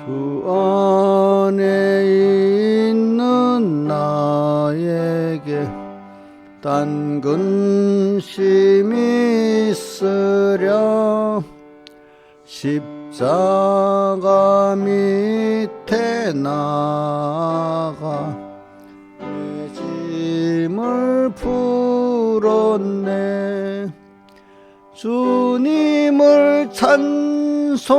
주 안에 있는 나에게 딴 근심이 있으랴. 십자가 밑에 나가 내 짐을 풀었네. 주님을 찬송하면서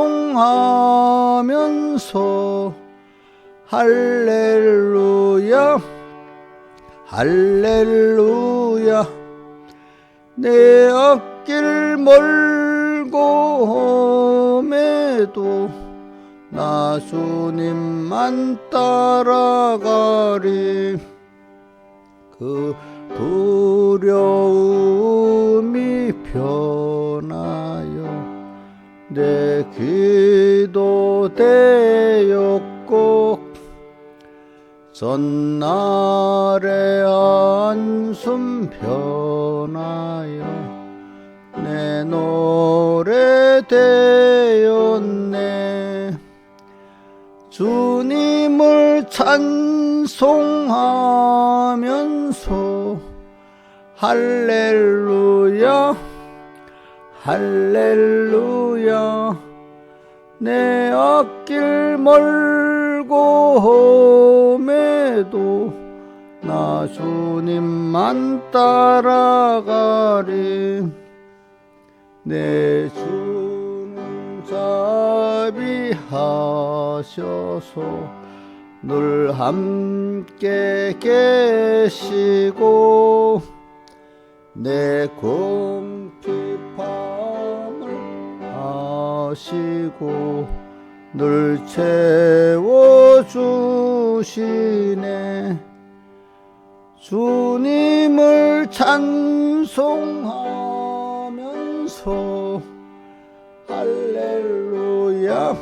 할렐루야 할렐루야. 내 앞길 멀고 험해도 나 주님만 따라가리. 그 두려움이 변하여 내 기도 되었고 전날의 한숨 변하여 내 노래 되었네. 주님을 찬송하면서 할렐루야 할렐루야. 내 앞길 멀고 험해도 나 주님만 따라가리. 내 주는 자비하셔서 늘 함께 계시고 내 궁핍함을 아시고 늘 채워주시네. 주님을 찬송하면서 할렐루야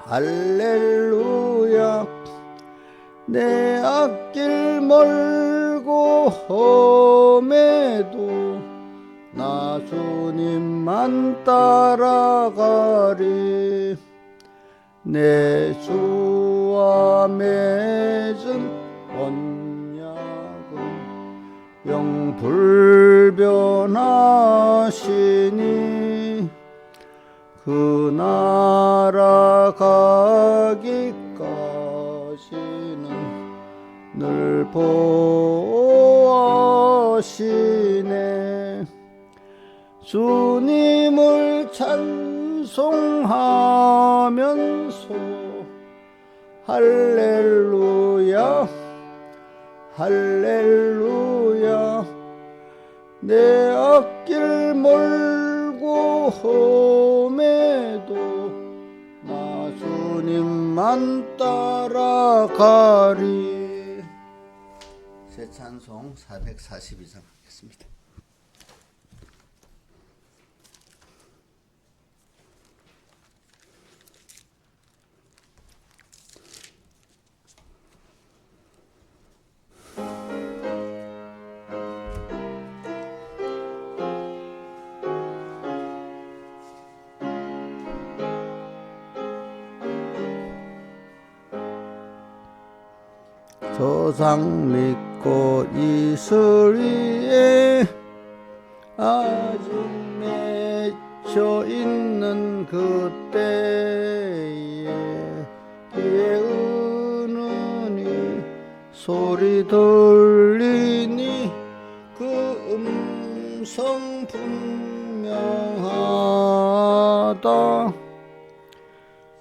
할렐루야. 내 앞길 멀고 험해도 나 주님만 따라가리. 내 주와 맺은 언약은 영불변하시니 그 나라 가기까지는 늘 보호하시네. 주님을 찬송하면서 할렐루야 할렐루야. 내 앞길 멀고 험해도 나 주님만 따라가리. 새 찬송 442장 하겠습니다. 조상 믿고 있을 위에 아직 맺혀 있는 그때에 귀에 은은히 소리 들리니 그 음성 분명하다.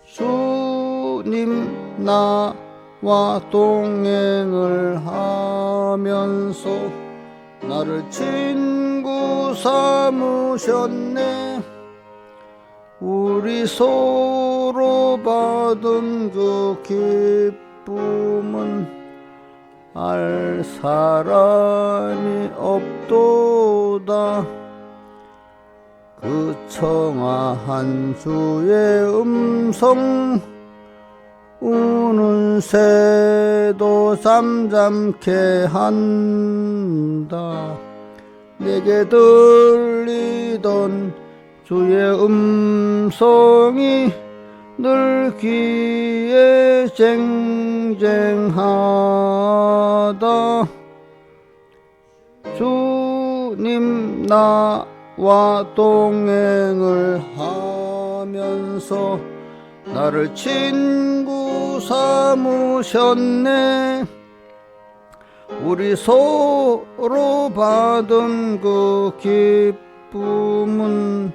주님 나와 동행을 하면서 나를 친구 삼으셨네. 우리 서로 받은 그 기쁨은 알 사람이 없도다. 그 청아한 주의 음성 우는 새도 잠잠케 한다. 내게 들리던 주의 음성이 늘 귀에 쟁쟁하다. 주님 나와 동행을 하면서 나를 친구 삼으셨네. 우리 서로 받은 그 기쁨은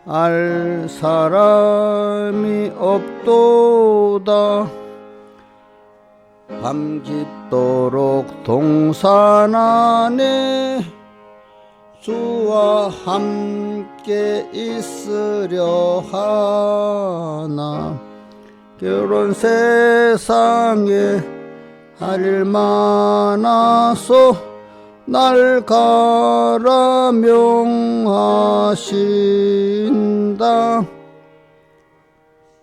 알 사람이 없도다. 밤 깊도록 동산 안에 주와 함께 있으려 하나. 결혼 세상에 할 일 많아서 날 가라 명하신다.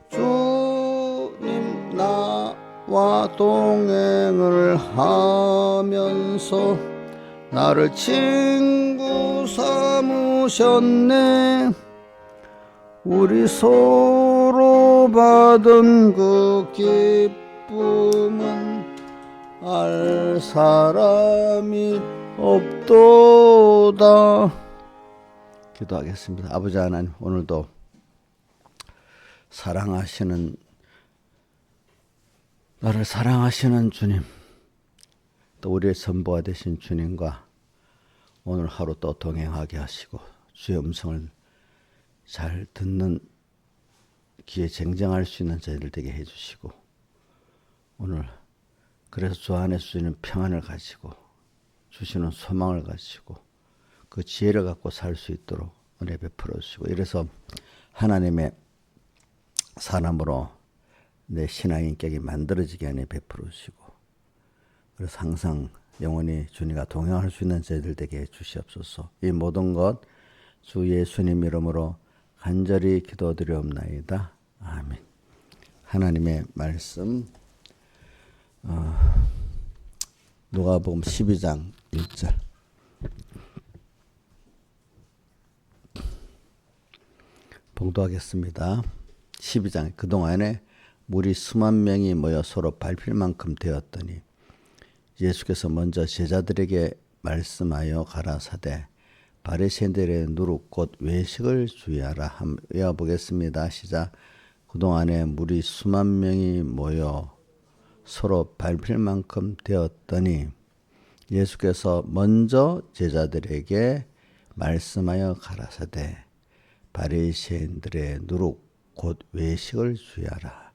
주님 나와 동행을 하면서 나를 친구 삼으셨네. 우리 서로 받은 그 기쁨은 알 사람이 없도다. 기도하겠습니다. 아버지 하나님, 오늘도 나를 사랑하시는 주님, 또 우리의 선보가 되신 주님과 오늘 하루 또 동행하게 하시고 주의 음성을 잘 듣는 귀에 쟁쟁할 수 있는 저희들 되게 해주시고, 오늘 그래서 주 안에 주시는 평안을 가지고 주시는 소망을 가지고 그 지혜를 갖고 살 수 있도록 은혜 베풀어 주시고, 이래서 하나님의 사람으로 내 신앙의 인격이 만들어지게 하니 베풀어 주시고, 그래서 항상 영원히 주님과 동행할 수 있는 저희들 되게 해주시옵소서. 이 모든 것 주 예수님 이름으로 간절히 기도드리옵나이다. 아멘. 하나님의 말씀 누가복음 12장 1절. 봉독하겠습니다. 12장. 그동안에 무리 수만 명이 모여 서로 밟힐 만큼 되었더니 예수께서 먼저 제자들에게 말씀하여 가라사대 바리새인들의 누룩 곧 외식을 주의하라. 외워보겠습니다. 시작. 그동안에 무리 수만 명이 모여 서로 밟힐 만큼 되었더니 예수께서 먼저 제자들에게 말씀하여 가라사대 바리새인들의 누룩 곧 외식을 주의하라.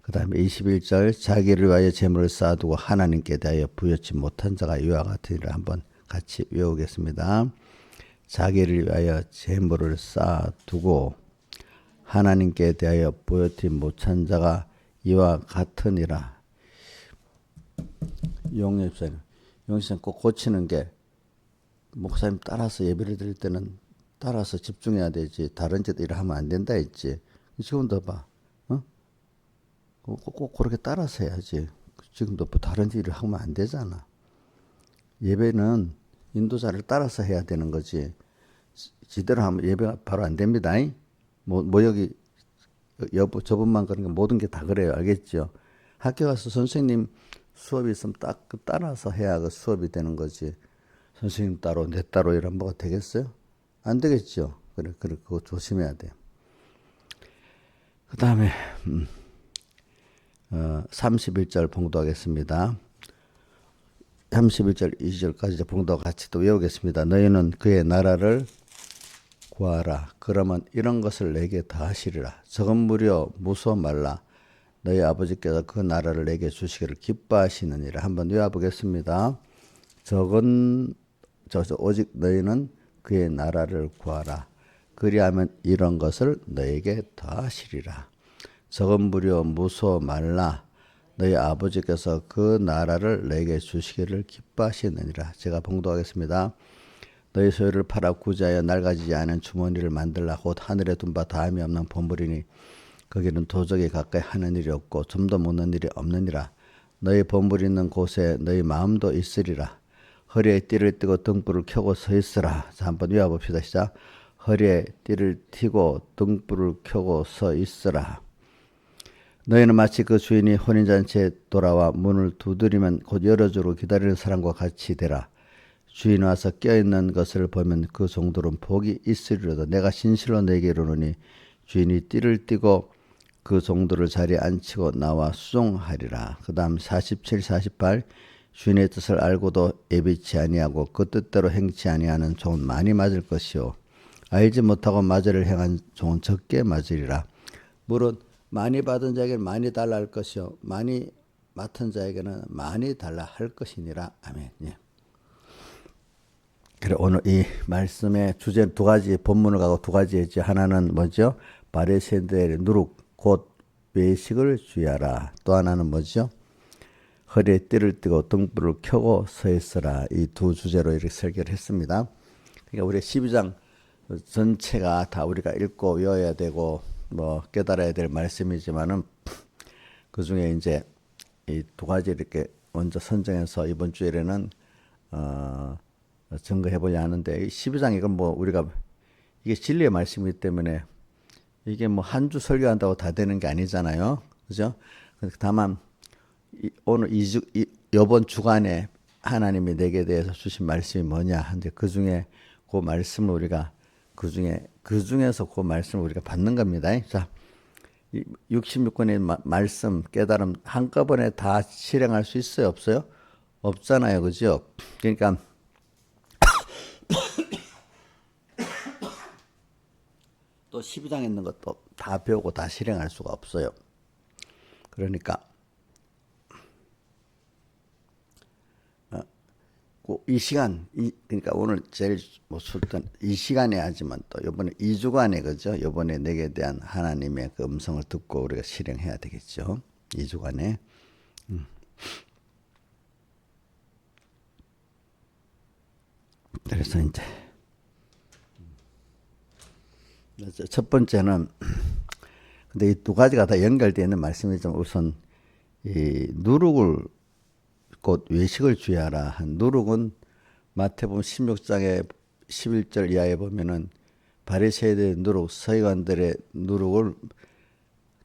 그 다음에 21절. 자기를 위하여 재물을 쌓아두고 하나님께 대하여 부여치 못한 자가 이와 같으니라. 한번 같이 외우겠습니다. 자기를 위하여 재물을 쌓아두고 하나님께 대하여 부여치 못한 자가 이와 같으니라. 용립사님 꼭 고치는 게, 목사님 따라서 예배를 드릴 때는 따라서 집중해야 되지, 다른 짓 일을 하면 안 된다 했지. 지금도 봐. 꼭 그렇게 따라서 해야지. 지금도 뭐 다른 일을 하면 안 되잖아. 예배는 인도자를 따라서 해야 되는 거지. 지대로 하면 예배가 바로 안 됩니다. 여기 저분만 그런 게 모든 게 다 그래요. 알겠죠? 학교 가서 선생님 수업이 있으면 딱 따라서 해야 그 수업이 되는 거지. 선생님 따로 내 따로 이런 뭐가 되겠어요? 안 되겠죠. 그래 그거 조심해야 돼. 그 다음에 31절 봉독하겠습니다. 31절 2절까지 봉독 같이 또 외우겠습니다. 너희는 그의 나라를 구하라. 그러면 이런 것을 내게 더하시리라. 적은 무려 무서워 말라. 너희 아버지께서 그 나라를 내게 주시기를 기뻐하시느니라. 한번 외워보겠습니다. 오직 너희는 그의 나라를 구하라. 그리하면 이런 것을 너에게 더하시리라. 적은 무려 무서워 말라. 너희 아버지께서 그 나라를 내게 주시기를 기뻐하시느니라. 제가 봉독하겠습니다. 너희 소유를 팔아 구제하여 낡아지지 않은 주머니를 만들라. 곧 하늘에 둔 바 다함이 없는 보물이니 거기는 도적이 가까이 하는 일이 없고 좀도 묻는 일이 없느니라. 너희 보물이 있는 곳에 너희 마음도 있으리라. 허리에 띠를 띠고 등불을 켜고 서 있으라. 자, 한번 외워봅시다. 시작. 허리에 띠를 띠고 등불을 켜고 서 있으라. 너희는 마치 그 주인이 혼인잔치에 돌아와 문을 두드리면 곧 열어주고 기다리는 사람과 같이 되라. 주인 와서 껴있는 것을 보면 그 종들은 복이 있으리로다. 내가 진실로 내게 이르노니 주인이 띠를 띠고 그 종들을 자리에 앉히고 나와 수종하리라. 그 다음 47, 48 주인의 뜻을 알고도 예비치 아니하고 그 뜻대로 행치 아니하는 종은 많이 맞을 것이요 알지 못하고 맞으를 행한 종은 적게 맞으리라. 물은 많이 받은 자에게는 많이 달라 할 것이요 많이 맡은 자에게는 많이 달라 할 것이니라. 아멘. 예. 그래 오늘 이 말씀의 주제 두 가지 본문을 가고 두 가지였죠. 하나는 뭐죠? 바리새인들의 누룩 곧 외식을 주의하라. 또 하나는 뭐죠? 허리에 띠를 띠고 등불을 켜고 서 있어라. 이 두 주제로 이렇게 설교를 했습니다. 그러니까 우리 12장 전체가 다 우리가 읽고 외워야 되고 뭐 깨달아야 될 말씀이지만은 그 중에 이제 이 두 가지 이렇게 먼저 선정해서 이번 주에는 증거해 보려 하는데 12장 이건 뭐 우리가 이게 진리의 말씀이기 때문에 이게 뭐 한 주 설교한다고 다 되는 게 아니잖아요. 그죠? 다만 오늘 이번 주간에 하나님이 내게 대해서 주신 말씀이 뭐냐 한데 그 중에 그 말씀을 우리가 그 중에서 그 말씀을 우리가 받는 겁니다. 자, 66권의 말씀 깨달음 한꺼번에 다 실행할 수 있어요, 없어요? 없잖아요, 그죠? 그러니까 또 12장에 있는 것도 다 배우고 다 실행할 수가 없어요. 그러니까 이 시간, 그러니까 오늘 제일 뭐 술던 이 시간에 하지만 또 이번에 2주간에 그죠? 이번에 내게 대한 하나님의 그 음성을 듣고 우리가 실행해야 되겠죠. 2주간에. 그래서 이제 첫 번째는 근데 이 두 가지가 다 연결되어 있는 말씀이지만 우선 이 누룩을 곧 외식을 주의하라 한 누룩은 마태복음 16장의 11절 이하에 보면은 바리새인들의 누룩, 서기관들의 누룩을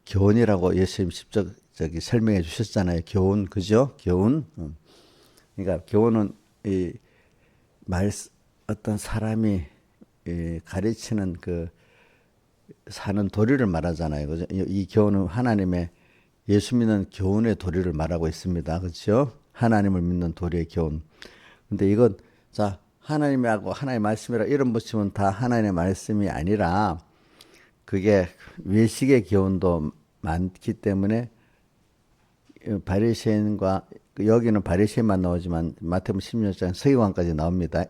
교훈이라고 예수님 직접 설명해 주셨잖아요. 교훈, 그죠? 교훈. 그러니까 교훈은 이 어떤 사람이 가르치는 그 사는 도리를 말하잖아요. 그죠? 이 교훈은 하나님의 예수 믿는 교훈의 도리를 말하고 있습니다. 그렇죠? 하나님을 믿는 도리의 교훈. 근데 이건 자 하나님하고 하나님의 말씀이라 이름 붙이면 다 하나님의 말씀이 아니라 그게 외식의 교훈도 많기 때문에 바리새인과 여기는 바리새인만 나오지만 마태복음 16장 서기관까지 나옵니다.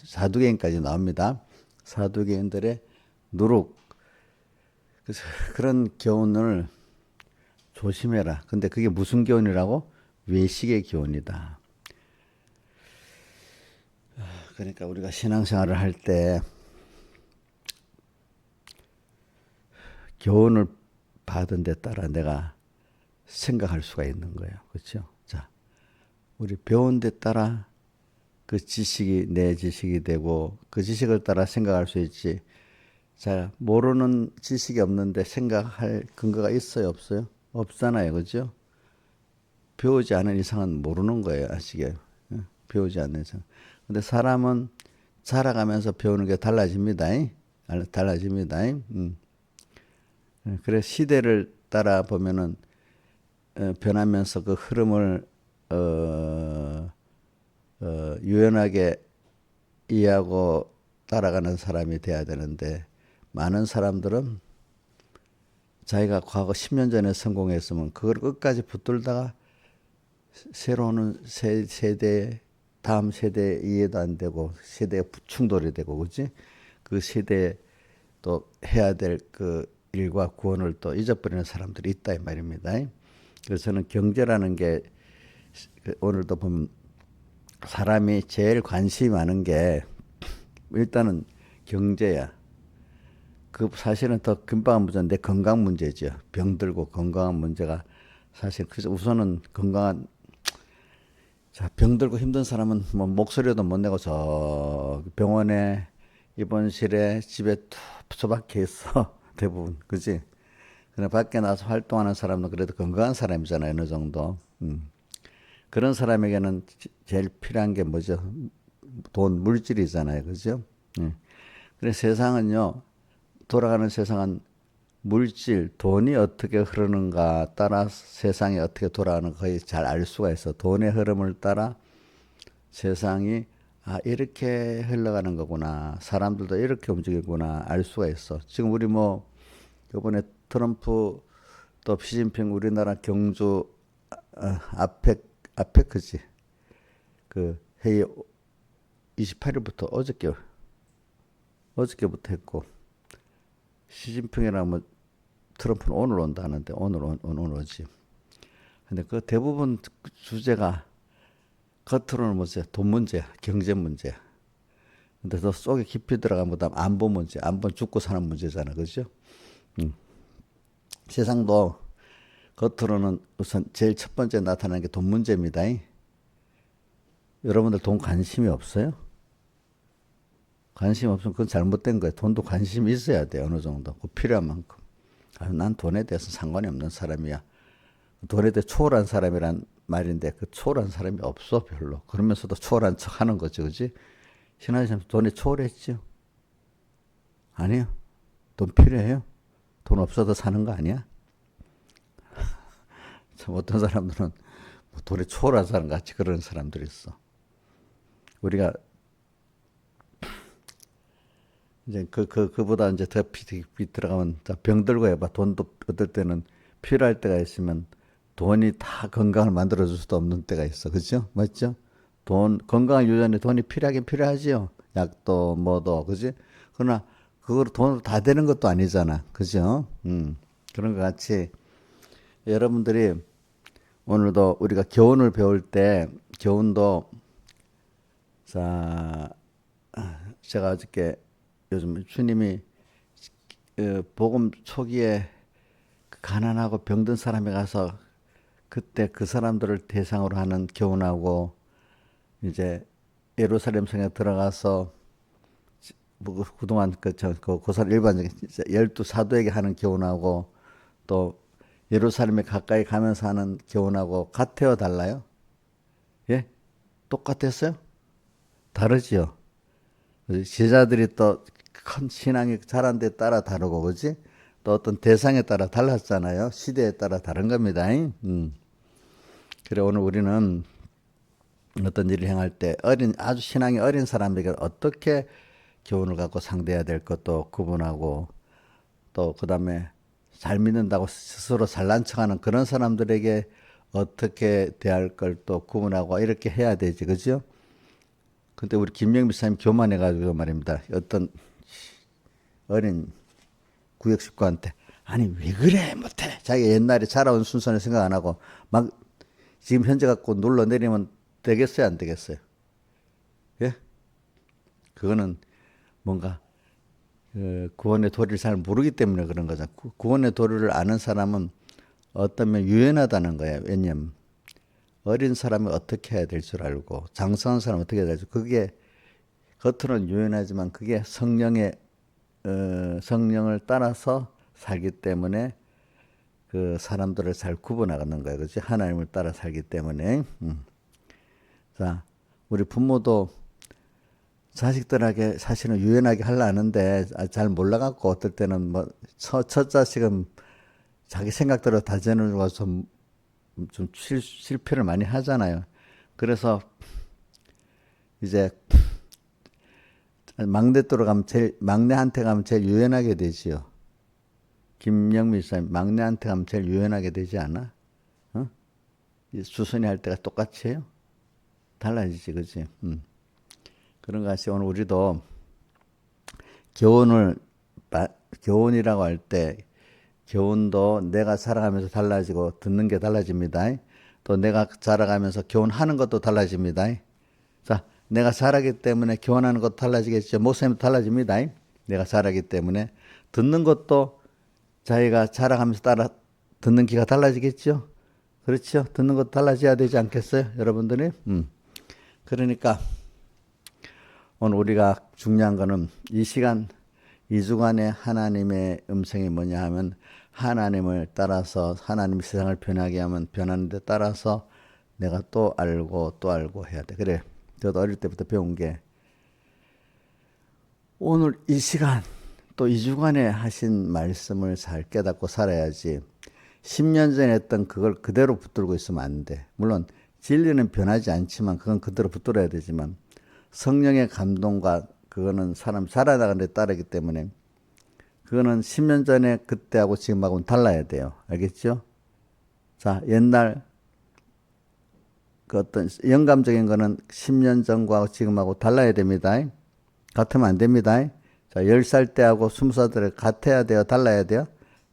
사두개인까지 나옵니다. 사두개인들의 누룩 그래서 그런 교훈을 조심해라. 근데 그게 무슨 교훈이라고? 외식의 교훈이다. 그러니까 우리가 신앙생활을 할 때 교훈을 받은 데 따라 내가 생각할 수가 있는 거예요. 그렇죠? 자, 우리 배운 데 따라 그 지식이 내 지식이 되고 그 지식을 따라 생각할 수 있지. 자, 모르는 지식이 없는데 생각할 근거가 있어요, 없어요? 없잖아요, 그죠? 배우지 않은 이상은 모르는 거예요, 아시게요? 배우지 않는 이상. 근데 사람은 자라가면서 배우는 게 달라집니다. 달라집니다. 그래 시대를 따라 보면은 변하면서 그 흐름을 유연하게 이해하고 따라가는 사람이 돼야 되는데 많은 사람들은 자기가 과거 10년 전에 성공했으면 그걸 끝까지 붙들다가 새로운 세대 다음 세대 이해도 안 되고 세대가 충돌이 되고 그렇지? 그 세대에 또 해야 될 그 일과 구원을 또 잊어버리는 사람들이 있다 이 말입니다. 그래서 저는 경제라는 게 오늘도 보면 사람이 제일 관심이 많은 게 일단은 경제야. 그 사실은 더 금방한 문제인데 건강 문제죠. 병들고 건강한 문제가 사실 그래서 우선은 건강한 자 병들고 힘든 사람은 뭐 목소리도 못 내고 저 병원에 입원실에 집에 처박혀 있어 대부분 그지. 그래 밖에 나서 활동하는 사람은 그래도 건강한 사람이잖아요, 어느 정도. 그런 사람에게는 제일 필요한 게 뭐죠? 돈, 물질이잖아요, 그죠? 그래서 세상은요, 돌아가는 세상은 물질, 돈이 어떻게 흐르는가 따라 세상이 어떻게 돌아가는 거의 잘 알 수가 있어. 돈의 흐름을 따라 세상이 이렇게 흘러가는 거구나. 사람들도 이렇게 움직이구나. 알 수가 있어. 지금 우리 뭐 이번에 트럼프 또 시진핑 우리나라 경주 아페크지 그 회의 28일부터 어저께부터 했고 시진핑이랑 뭐 트럼프는 오늘 온다 하는데 오늘 오지. 근데 그 대부분 주제가 겉으로는 뭐지? 돈 문제야, 경제 문제야. 근데 더 속에 깊이 들어가면 안보 문제, 안보 죽고 사는 문제잖아, 그죠? 세상도 겉으로는 우선 제일 첫 번째 나타나는 게 돈 문제입니다. 여러분들 돈 관심이 없어요? 관심 없으면 그건 잘못된 거예요. 돈도 관심이 있어야 돼, 어느 정도. 그 필요한 만큼. 난 돈에 대해서 상관이 없는 사람이야. 돈에 대해 초월한 사람이란 말인데 그 초월한 사람이 없어, 별로. 그러면서도 초월한 척 하는 거죠, 그지? 신하님 돈에 초월했죠? 아니요. 돈 필요해요? 돈 없어도 사는 거 아니야? 참 어떤 사람들은 뭐 돈에 초월한 사람 같이 그러는 사람들이 있어. 우리가 이제 그보다 이제 더 깊이 들어가면 병 들고 해봐. 돈도 어떨 때는 필요할 때가 있으면 돈이 다 건강을 만들어줄 수도 없는 때가 있어. 그죠? 맞죠? 건강을 유지하는 돈이 필요하긴 필요하지요. 약도 뭐도, 그지? 그러나 그걸 돈으로 다 되는 것도 아니잖아. 그죠? 그런 것 같이 여러분들이 오늘도 우리가 교훈을 배울 때 교훈도 자 제가 어저께 요즘 주님이 복음 초기에 가난하고 병든 사람에 가서 그때 그 사람들을 대상으로 하는 교훈하고 이제 예루살렘 성에 들어가서 뭐 그동안 고사 일반적인 12사도에게 하는 교훈하고 또 예루살렘에 가까이 가면서 하는 교훈하고 같아요, 달라요? 예? 똑같았어요? 다르지요? 제자들이 또 큰 신앙이 자란 데 따라 다르고, 그지? 또 어떤 대상에 따라 달랐잖아요. 시대에 따라 다른 겁니다. 그래, 오늘 우리는 어떤 일을 행할 때 아주 신앙이 어린 사람에게 어떻게 교훈을 갖고 상대해야 될 것도 구분하고 또 그 다음에 잘 믿는다고 스스로 잘난 척하는 그런 사람들에게 어떻게 대할 걸 또 구분하고 이렇게 해야 되지, 그죠? 근데 우리 김명미 사님 교만해가지고 말입니다. 어떤 어린 구역 식구한테 아니 왜 그래 못해? 자기 옛날에 자라온 순서를 생각 안 하고 막 지금 현재 갖고 눌러 내리면 되겠어요, 안 되겠어요? 예? 그거는 뭔가 구원의 도리를 잘 모르기 때문에 그런 거죠. 구원의 도리를 아는 사람은 어떠면 유연하다는 거예요. 왜냐면 어린 사람이 어떻게 해야 될 줄 알고 장성한 사람은 어떻게 해야 될 줄, 그게 겉으로는 유연하지만 그게 성령을 따라서 살기 때문에 그 사람들을 잘 구분하는 거예요. 그렇지? 하나님을 따라 살기 때문에. 자, 우리 부모도 자식들에게 사실은 유연하게 하려 하는데 잘 몰라갖고 어떨 때는 뭐 첫 자식은 자기 생각대로 다 전해주고 좀 실패를 많이 하잖아요. 그래서 이제 막내한테 가면 제일 유연하게 되지요. 김영미 사님, 막내한테 가면 제일 유연하게 되지 않아? 어? 주선이 할 때가 똑같이 해요? 달라지지, 그지? 그런 것 같이 오늘 우리도 교훈이라고 할 때 교훈도 내가 살아가면서 달라지고 듣는 게 달라집니다. 또 내가 자라가면서 교훈하는 것도 달라집니다. 자, 내가 자라기 때문에 교훈하는 것도 달라지겠죠. 목사님도 달라집니다. 내가 자라기 때문에 듣는 것도 자기가 자라가면서 따라 듣는 귀가 달라지겠죠. 그렇죠. 듣는 것도 달라져야 되지 않겠어요, 여러분들이? 그러니까 오늘 우리가 중요한 거는 이 시간 이 주간에 하나님의 음성이 뭐냐 하면 하나님을 따라서 하나님이 세상을 변하게 하면 변하는 데 따라서 내가 또 알고 해야 돼. 그래. 저도 어릴 때부터 배운 게 오늘 이 시간 또 이 주간에 하신 말씀을 잘 깨닫고 살아야지 10년 전에 했던 그걸 그대로 붙들고 있으면 안 돼. 물론 진리는 변하지 않지만 그건 그대로 붙들어야 되지만 성령의 감동과 그거는 사람 살아나가는 데 따르기 때문에 그거는 10년 전에 그때하고 지금하고는 달라야 돼요. 알겠죠? 자, 옛날 그 어떤 영감적인 거는 10년 전과 지금하고 달라야 됩니다. 같으면 안 됩니다. 자, 10살 때하고 20살 때 같아야 돼요? 달라야 돼요?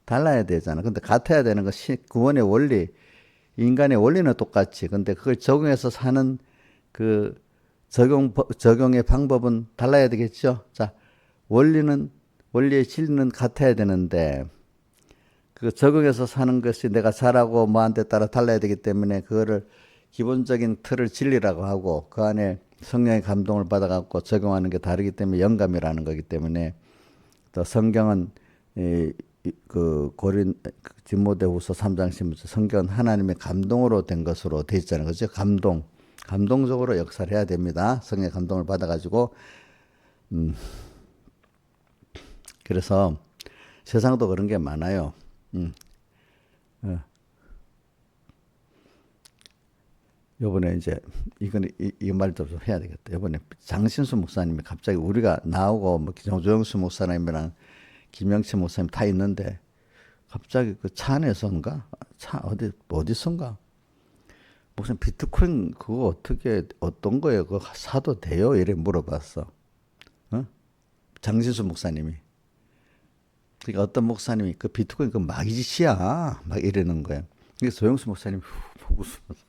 달라야 되잖아. 근데 같아야 되는 거 구원의 원리, 인간의 원리는 똑같지. 근데 그걸 적용해서 사는 그 적용의 방법은 달라야 되겠죠? 자, 원리의 진리는 같아야 되는데, 그 적용해서 사는 것이 내가 잘하고 뭐한테 따라 달라야 되기 때문에 그거를 기본적인 틀을 진리라고 하고 그 안에 성령의 감동을 받아갖고 적용하는 게 다르기 때문에 영감이라는 거기 때문에 또 성경은 그 디모데후서 3장 10절 성경은 하나님의 감동으로 된 것으로 돼 있잖아요. 그죠? 감동적으로 역사를 해야 됩니다. 성령의 감동을 받아가지고 그래서 세상도 그런 게 많아요. 요번에 이제 이 말도 좀 해야 되겠다. 요번에 장신수 목사님이 갑자기 우리가 나오고 뭐 조영수 목사님이랑 김영치 목사님 다 있는데 갑자기 그 차 안에서인가 어디선가 무슨 비트코인 그거 어떻게 어떤 거예요? 그거 사도 돼요? 이래 물어봤어. 장신수 목사님이. 그러니까 어떤 목사님이 그 비트코인 그 마귀짓이야 막 이러는 거예요. 그래서 조영수 목사님이 보고 웃으면서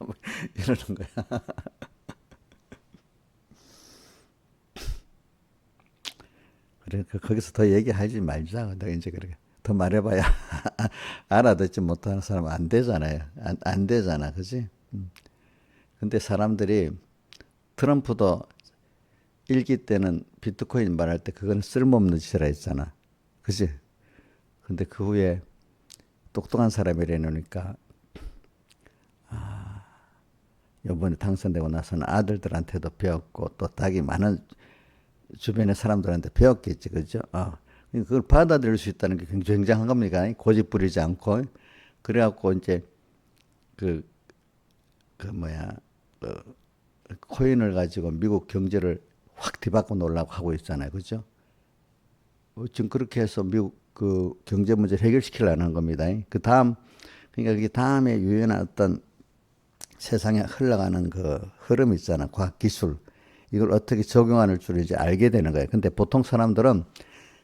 이러는 거야. 그래 거기서 더 얘기하지 말자. 내가 이제 그렇게 더 말해봐야 알아듣지 못하는 사람은 안 되잖아요. 안 되잖아, 그지? 근데 사람들이 트럼프도 일기 때는 비트코인 말할 때 그건 쓸모없는 짓이라 했잖아, 그지? 근데 그 후에 똑똑한 사람이래 놓으니까 이번에 당선되고 나서는 아들들한테도 배웠고 또 닭이 많은 주변의 사람들한테 배웠겠지, 그죠? 그걸 받아들일 수 있다는 게 굉장한 겁니다. 고집 부리지 않고. 그래갖고 이제 그 코인을 가지고 미국 경제를 확 뒤바꿔 놓으려고 하고 있잖아요, 그죠? 지금 그렇게 해서 미국 그 경제 문제를 해결시키려는 겁니다. 그러니까 그게 다음에 유연한 어떤 세상에 흘러가는 그 흐름 있잖아. 과학 기술. 이걸 어떻게 적용하는 줄 이제 알게 되는 거예요. 근데 보통 사람들은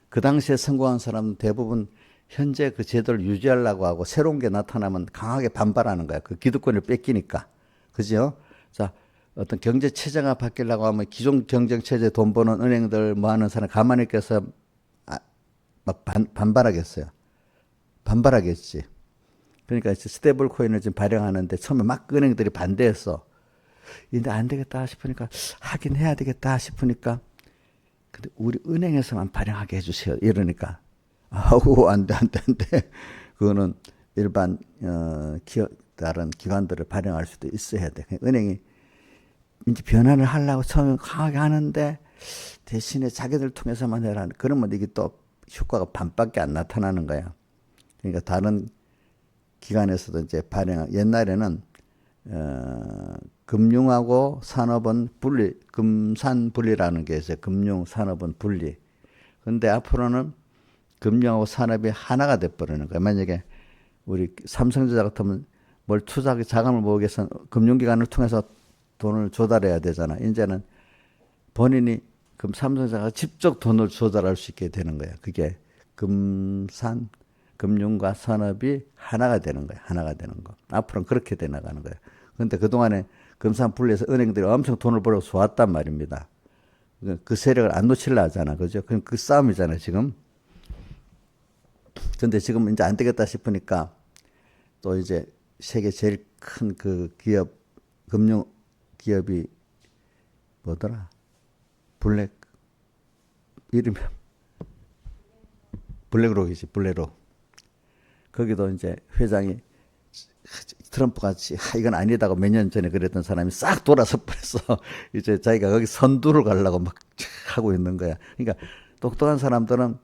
그 당시에 성공한 사람은 대부분 현재 그 제도를 유지하려고 하고 새로운 게 나타나면 강하게 반발하는 거야. 그 기득권을 뺏기니까. 그죠? 자, 어떤 경제 체제가 바뀌려고 하면 기존 경쟁 체제 돈 버는 은행들 뭐 하는 사람 가만히 있겠어 막 반발하겠어요. 반발하겠지. 그러니까 스테이블 코인을 지금 발행하는데 처음에 막 은행들이 반대했어. 근데 안 되겠다 싶으니까 하긴 해야 되겠다 싶으니까 근데 우리 은행에서만 발행하게 해주세요. 이러니까 아우 안 돼. 그거는 일반 다른 기관들을 발행할 수도 있어야 돼. 은행이 이제 변화를 하려고 처음에 강하게 하는데 대신에 자기들 통해서만 해라. 그러면 이게 또 효과가 반밖에 안 나타나는 거야. 그러니까 다른 기관에서도 이제 옛날에는 금융하고 산업은 금산 분리라는 게 있어요. 금융, 산업은 분리. 근데 앞으로는 금융하고 산업이 하나가 돼버리는 거예요. 만약에 우리 삼성전자 같으면 뭘 자금을 모으기 위해서 금융기관을 통해서 돈을 조달해야 되잖아. 이제는 본인이 삼성전자가 직접 돈을 조달할 수 있게 되는 거야. 그게 금융과 산업이 하나가 되는 거야. 하나가 되는 거. 앞으로는 그렇게 돼 나가는 거야. 그런데 그동안에 금산 분리해서 은행들이 엄청 돈을 벌어 쏘았단 말입니다. 그 세력을 안 놓치려 하잖아. 그죠? 그럼 그 싸움이잖아요, 지금. 근데 지금 이제 안 되겠다 싶으니까 또 이제 세계 제일 큰 그 금융 기업이 뭐더라? 블랙, 이름이 블랙록이지, 블랙록. 거기도 이제 회장이 트럼프 같이 이건 아니다고 몇 년 전에 그랬던 사람이 싹 돌아서 버려서 이제 자기가 거기 선두를 가려고 막 하고 있는 거야. 그러니까 똑똑한 사람들은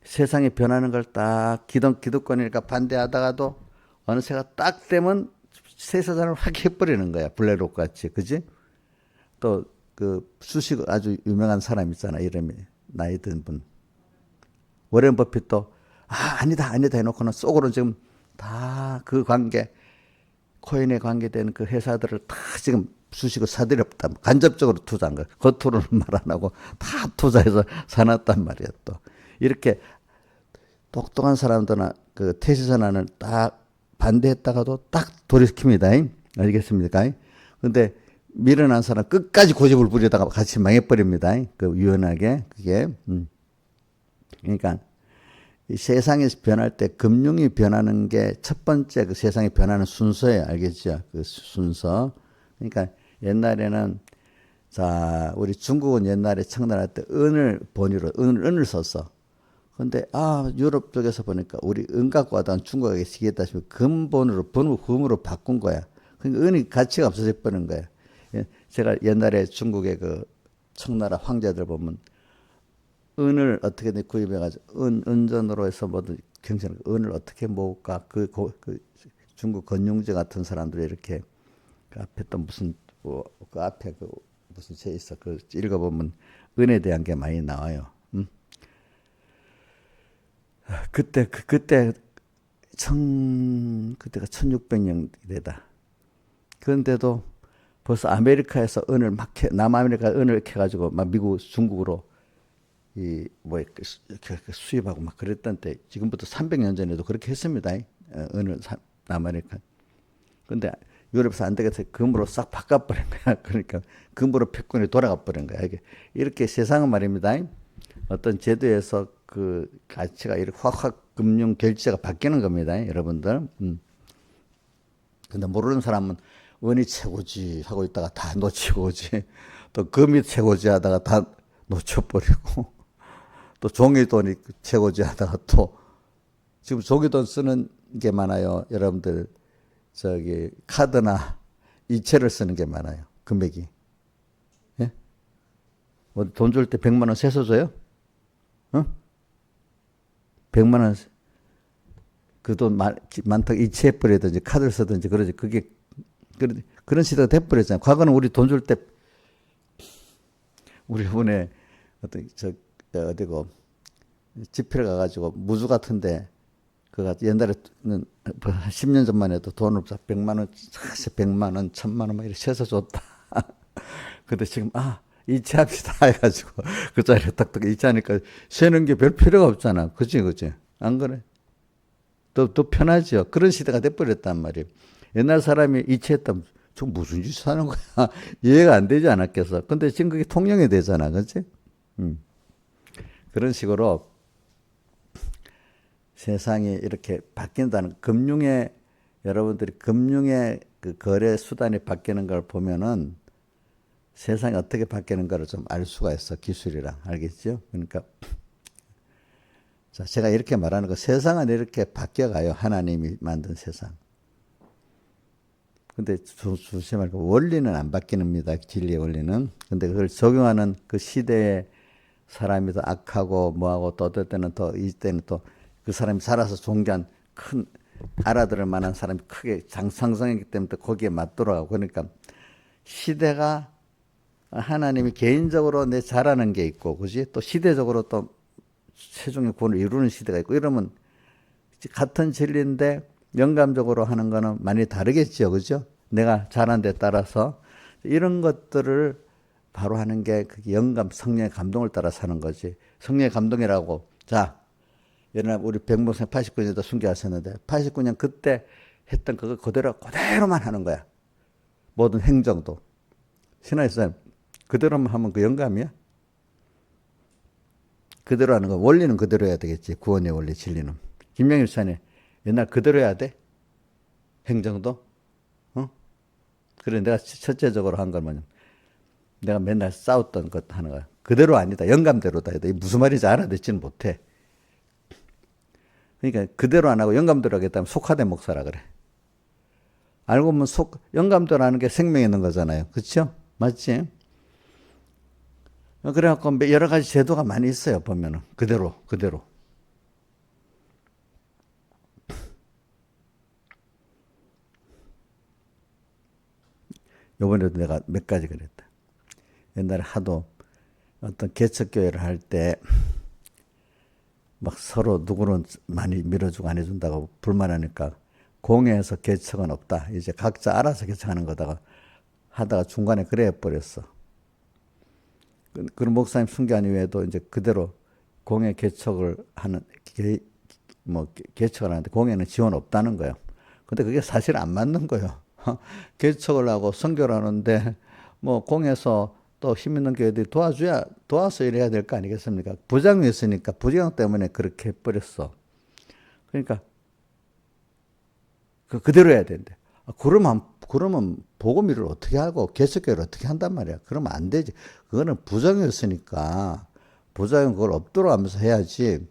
세상이 변하는 걸 딱 기득권이니까 반대하다가도 어느새가 딱 되면 새 세상을 확 해버리는 거야. 블랙록 같이. 그지? 또 그 수식 아주 유명한 사람 있잖아. 이름이 나이 든 분. 워렌 버핏도 아니다 해놓고는 속으로 지금 다 그 관계 코인에 관계되는 그 회사들을 다 지금 주식을 사들였다. 간접적으로 투자한 거야. 겉으로는 말 안 하고 다 투자해서 사놨단 말이야. 또 이렇게 똑똑한 사람들은 그 태시선언을 딱 반대했다가도 딱 돌이킵니다. 알겠습니까? 근데 미련한 사람 끝까지 고집을 부리다가 같이 망해버립니다. 그 유연하게 그게. 그러니까 이 세상이 변할 때 금융이 변하는 게 첫 번째 그 세상이 변하는 순서예요. 알겠죠? 그 순서. 그러니까 옛날에는 자, 우리 중국은 옛날에 청나라 때 은을 번유로 은을 썼어. 근데 유럽 쪽에서 보니까 우리 은 갖고 하다가 중국에게 시기했다 싶으면 금으로 바꾼 거야. 그러니까 은이 가치가 없어져 버린 거야. 제가 옛날에 중국의 그 청나라 황제들 보면 은을 어떻게 구입해가지고 은전으로 해서 뭐든 경찰 은을 어떻게 모을까 그 중국 건용제 같은 사람들이 이렇게 그 앞에 또 무슨 그 앞에 그 무슨 책 있어 그 읽어보면 은에 대한 게 많이 나와요. 그때가 1600년대다. 그런데도 벌써 아메리카에서 은을 남아메리카 은을 캐가지고 막 미국, 중국으로 수입하고 막 그랬던 때 지금부터 300년 전에도 그렇게 했습니다. 은을 남아메리카. 근데 유럽에서 안 되겠어 금으로 싹 바꿔버린 거야. 그러니까 금으로 패권이 돌아가 버린 거야. 이렇게 세상은 말입니다. 어떤 제도에서 그 가치가 이렇게 확 금융 결제가 바뀌는 겁니다. 여러분들. 근데 모르는 사람은 은이 최고지 하고 있다가 다 놓치고 오지. 또 금이 최고지 하다가 다 놓쳐버리고. 또 종이돈이 최고지 하다가 또 지금 종이돈 쓰는 게 많아요. 여러분들 카드나 이체를 쓰는 게 많아요. 금액이. 예? 돈 줄 때 100만 원 세서 줘요? 100만 원 그 돈 많다고 이체해버리든지 카드를 쓰든지 그러지. 그게 그런 시대가 돼버렸잖아요. 과거는 우리 돈 줄 때 우리 이번에 어디고 집회를 가가지고 무주 같은데 옛날에는 10년 전만 해도 돈을 100만 원, 100만 원, 1000만 원 막 이렇게 세서 줬다. 근데 지금 이체합시다 해가지고 그 자리에 딱딱 이체하니까 세는 게 별 필요가 없잖아. 그치? 안 그래? 더 편하죠. 그런 시대가 돼버렸단 말이에요. 옛날 사람이 이체했다면 저 무슨 짓 하는 거야? 이해가 안 되지 않았겠어. 근데 지금 그게 통용이 되잖아. 그치? 그런 식으로 세상이 이렇게 바뀐다는 여러분들이 금융의 그 거래 수단이 바뀌는 걸 보면은 세상이 어떻게 바뀌는가를 좀 알 수가 있어. 기술이랑. 알겠죠? 그러니까 자, 제가 이렇게 말하는 거 세상은 이렇게 바뀌어가요. 하나님이 만든 세상. 근데 조심하고 원리는 안 바뀝니다. 진리의 원리는. 근데 그걸 적용하는 그 시대에 사람이 더 악하고 뭐하고 또 어떨 때는 이때는 또 그 사람이 살아서 존귀한 큰 알아들을 만한 사람이 크게 상승했기 때문에 또 거기에 맞돌아가고 그러니까 시대가 하나님이 개인적으로 내 잘하는 게 있고 그지 또 시대적으로 또 최종의 구원을 이루는 시대가 있고 이러면 같은 진리인데 영감적으로 하는 거는 많이 다르겠죠. 그죠? 내가 잘하는 데 따라서 이런 것들을 바로 하는 게 그게 영감, 성령의 감동을 따라서 하는 거지. 성령의 감동이라고. 자, 옛날 우리 백목생 89년도 순교하셨는데 89년 그때 했던 그거 그대로만 하는 거야. 모든 행정도. 신하에서 그대로만 하면 그 영감이야? 그대로 하는 거. 원리는 그대로 해야 되겠지. 구원의 원리, 진리는. 김영일 사님 옛날 그대로 해야 돼? 행정도? 그래, 내가 첫째적으로 한 건 뭐냐면, 내가 맨날 싸웠던 것 하는 거야. 그대로 아니다. 영감대로다. 이게 무슨 말인지 알아듣지는 못해. 그러니까 그대로 안 하고 영감대로 하겠다면 속화된 목사라 그래. 알고 보면 영감대로 하는 게 생명이 있는 거잖아요. 그렇죠? 맞지? 그래갖고 여러 가지 제도가 많이 있어요. 보면은 그대로. 요번에도 내가 몇 가지 그랬다. 옛날에 하도 어떤 개척교회를 할 때 막 서로 누구는 많이 밀어주고 안 해준다고 불만하니까 공회에서 개척은 없다. 이제 각자 알아서 개척하는 거다가 하다가 중간에 그래 버렸어. 그런 목사님 순교한 이후에도 이제 그대로 공회 개척을 하는 개척을 하는데 공회는 지원 없다는 거예요. 근데 그게 사실 안 맞는 거예요. 개척을 하고 선교를 하는데 뭐 공에서 또 힘 있는 교회들이 도와서 일해야 될 거 아니겠습니까? 부장이 있으니까 부장 때문에 그렇게 해버렸어. 그러니까 그대로 해야 되는데. 그러면 복음 일을 어떻게 하고 개척교회를 어떻게 한단 말이야. 그러면 안 되지. 그거는 부장이었으니까 부장은 그걸 없도록 하면서 해야지.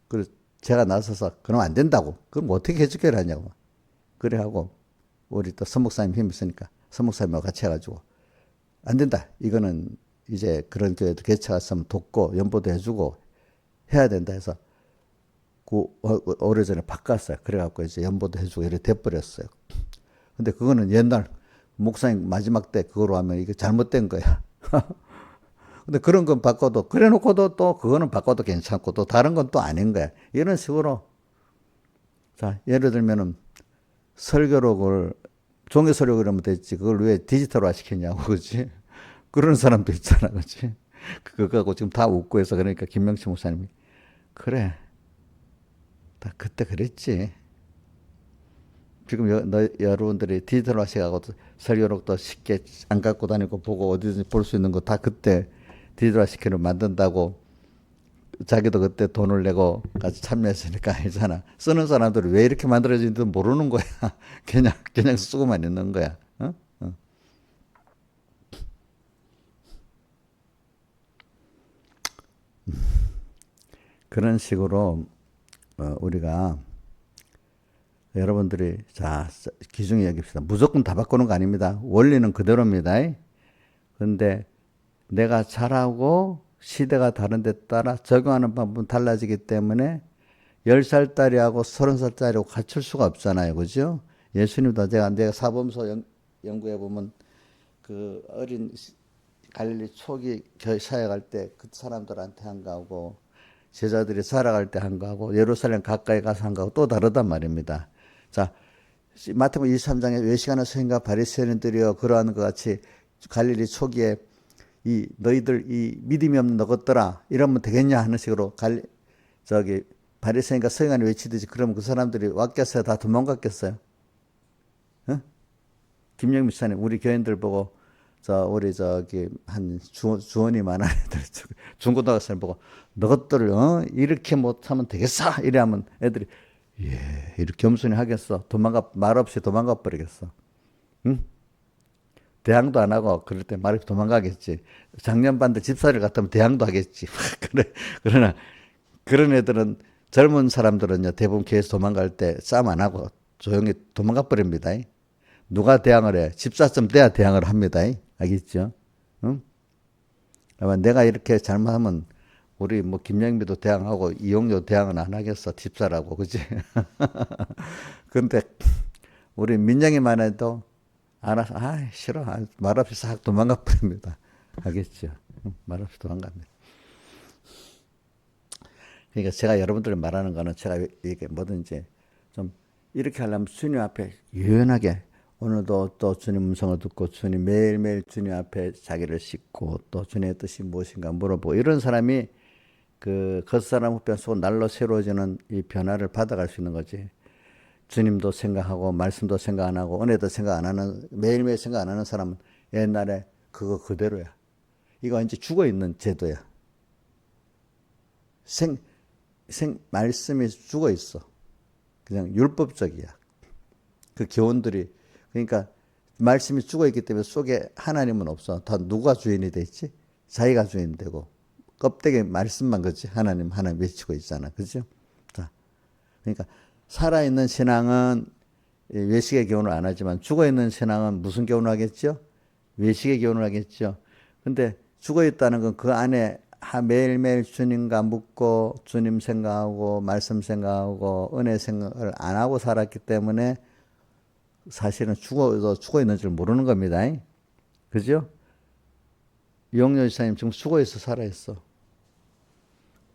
그래서 제가 나서서 그러면 안 된다고. 그럼 어떻게 개척교회를 하냐고. 그래 하고 우리 또 선목사님 힘이 있으니까 선목사님하고 같이 해가지고 안 된다. 이거는 이제 그런 교회도 개척했으면 돕고 연보도 해주고 해야 된다 해서 오래전에 바꿨어요. 그래갖고 이제 연보도 해주고 이렇게 돼버렸어요. 근데 그거는 옛날 목사님 마지막 때 그거로 하면 이게 잘못된 거야. 근데 그런 건 바꿔도 그래 놓고도 또 그거는 바꿔도 괜찮고 또 다른 건 또 아닌 거야. 이런 식으로 자 예를 들면은 설교록을 종이 설교 그러면 됐지. 그걸 왜 디지털화 시켰냐고, 그지? 그런 사람도 있잖아, 그지? 그거 갖고 지금 다 웃고 해서 그러니까 김명치 목사님이 그래, 다 그때 그랬지. 지금 여러분들이 디지털화 시켜가고 설교록도 쉽게 안 갖고 다니고 보고 어디든지 볼 수 있는 거 다 그때 디지털화 시키는 만든다고 자기도 그때 돈을 내고 같이 참여했으니까 알잖아. 쓰는 사람들이 왜 이렇게 만들어진지도 모르는 거야. 그냥 쓰고만 있는 거야. 어? 어. 그런 식으로 우리가 여러분들이 자 기중히 여깁시다. 무조건 다 바꾸는 거 아닙니다. 원리는 그대로입니다. 그런데 내가 잘하고 시대가 다른 데 따라 적용하는 방법은 달라지기 때문에 10살짜리하고 30살짜리하고 갖출 수가 없잖아요. 그죠? 예수님도 내가 사범서 연구해 보면 그 어린 갈릴리 초기 사역할 때 그 사람들한테 한 거하고 제자들이 살아갈 때 한 거하고 예루살렘 가까이 가서 한 거하고 또 다르단 말입니다. 자, 마태복음 23장에 외식하는 서인과 바리새인들이여 그러한 것 같이 갈릴리 초기에 너희들 이 믿음이 없는 너것들아 이러면 되겠냐 하는 식으로 바리새인과 서기관이 외치듯이 그러면 그 사람들이 왔겠어요? 다 도망갔겠어요? 어? 김영미 목사님 우리 교인들 보고 우리 한 주원이만한 애들 중고등학생 보고 너것들을 이렇게 못하면 되겠어? 이래 하면 애들이 예 이렇게 겸손히 하겠어? 말없이 도망가 버리겠어. 응? 대항도 안 하고 그럴 때 말없이 도망가겠지. 작년반대 집사를 갔다면 대항도 하겠지. 그러나 그런 애들은 젊은 사람들은요 대부분 교회에서 도망갈 때 싸움 안 하고 조용히 도망가 버립니다. 누가 대항을 해? 집사쯤 돼야 대항을 합니다. 알겠죠? 응? 아마 내가 이렇게 잘못하면 우리 뭐 김영미도 대항하고 이용료 대항은 안 하겠어. 집사라고 그지? 근데 우리 민영이만 해도 알아서 싫어. 말없이 싹 도망가 버립니다. 알겠죠? 말없이 도망갑니다. 그러니까 제가 여러분들 말하는 거는 제가 이게 뭐든지 좀 이렇게 하려면 주님 앞에 유연하게 오늘도 또 주님 음성을 듣고 주님 매일매일 주님 앞에 자기를 싣고 또 주님의 뜻이 무엇인가 물어보고 이런 사람이 그 겉사람 후편 속 날로 새로워지는 이 변화를 받아갈 수 있는 거지. 주님도 생각하고 말씀도 생각 안 하고 은혜도 생각 안 하는 매일매일 생각 안 하는 사람은 옛날에 그거 그대로야. 이거 이제 죽어 있는 제도야. 말씀이 죽어 있어. 그냥 율법적이야. 그 교훈들이 그러니까 말씀이 죽어 있기 때문에 속에 하나님은 없어. 다 누가 주인이 돼 있지? 자기가 주인 되고 껍데기 말씀만 그렇지 하나님 외치고 있잖아. 그죠? 자, 그러니까 살아있는 신앙은 외식의 교훈을 안 하지만 죽어있는 신앙은 무슨 교훈을 하겠죠? 외식의 교훈을 하겠죠. 근데 죽어있다는 건 그 안에 매일매일 주님과 묻고 주님 생각하고 말씀 생각하고 은혜 생각을 안 하고 살았기 때문에 사실은 죽어있는 줄 모르는 겁니다. 그죠? 이용렬 지사님 지금 죽어있어 살아있어?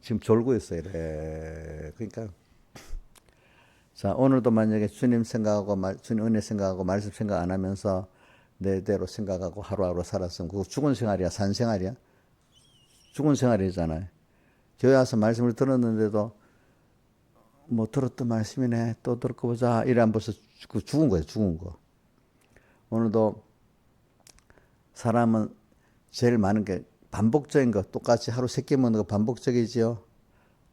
지금 졸고 있어요. 이래. 그러니까 자, 오늘도 만약에 주님 생각하고 주님 은혜 생각하고 말씀 생각 안 하면서 내대로 생각하고 하루하루 살았으면 그거 죽은 생활이야, 산 생활이야? 죽은 생활이잖아요. 교회 와서 말씀을 들었는데도 뭐 들었던 말씀이네 또 들었고 보자 이러면 벌써 죽은 거예요. 죽은 거. 오늘도 사람은 제일 많은 게 반복적인 거, 똑같이 하루 3끼 먹는 거 반복적이지요.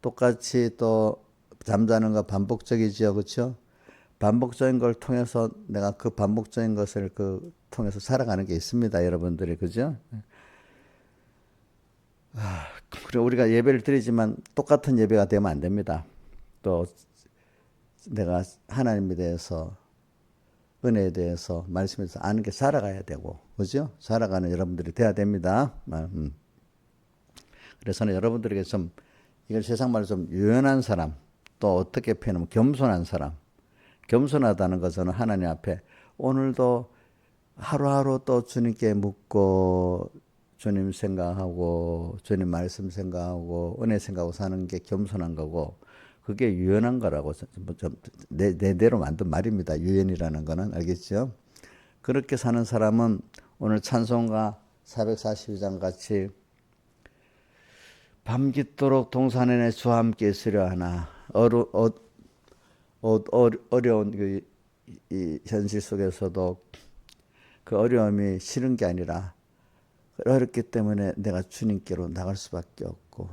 똑같이 또 잠자는 거 반복적이지요. 그렇죠? 반복적인 걸 통해서 내가 그 반복적인 것을 통해서 살아가는 게 있습니다. 여러분들이. 그죠? 그리고 우리가 예배를 드리지만 똑같은 예배가 되면 안 됩니다. 또 내가 하나님에 대해서 은혜에 대해서 말씀에 대해서 아는 게 살아가야 되고 그죠? 살아가는 여러분들이 돼야 됩니다. 그래서 여러분들에게 좀 이걸 세상 말로 좀 유연한 사람 또 어떻게 표현하면 겸손한 사람 겸손하다는 것은 하나님 앞에 오늘도 하루하루 또 주님께 묻고 주님 생각하고 주님 말씀 생각하고 은혜 생각하고 사는 게 겸손한 거고 그게 유연한 거라고 내대로 만든 말입니다. 유연이라는 거는 알겠죠? 그렇게 사는 사람은 오늘 찬송가 442장 같이 밤깃도록 동산에 주와 함께 있으려 하나 어려운 이 현실 속에서도 그 어려움이 싫은 게 아니라 어렵기 때문에 내가 주님께로 나갈 수밖에 없고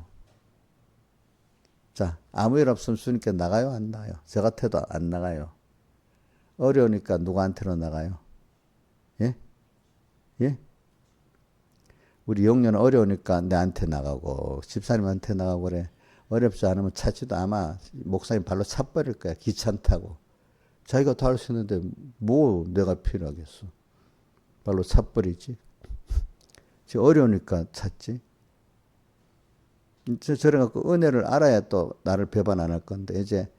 자 아무 일 없으면 주님께 나가요 안 나가요? 저 같아도 안 나가요. 어려우니까 누구한테로 나가요? 예? 예? 우리 영녀는 어려우니까 내한테 나가고 집사님한테 나가고 그래. 어렵지 않으면 찾지도 아마 목사님 발로 차버릴 거야. 귀찮다고. 자기가 다 할 수 있는데 뭐 내가 필요하겠어. 발로 차버리지. 지금 어려우니까 찾지. 저래갖고 은혜를 알아야 또 나를 배반 안 할 건데 이제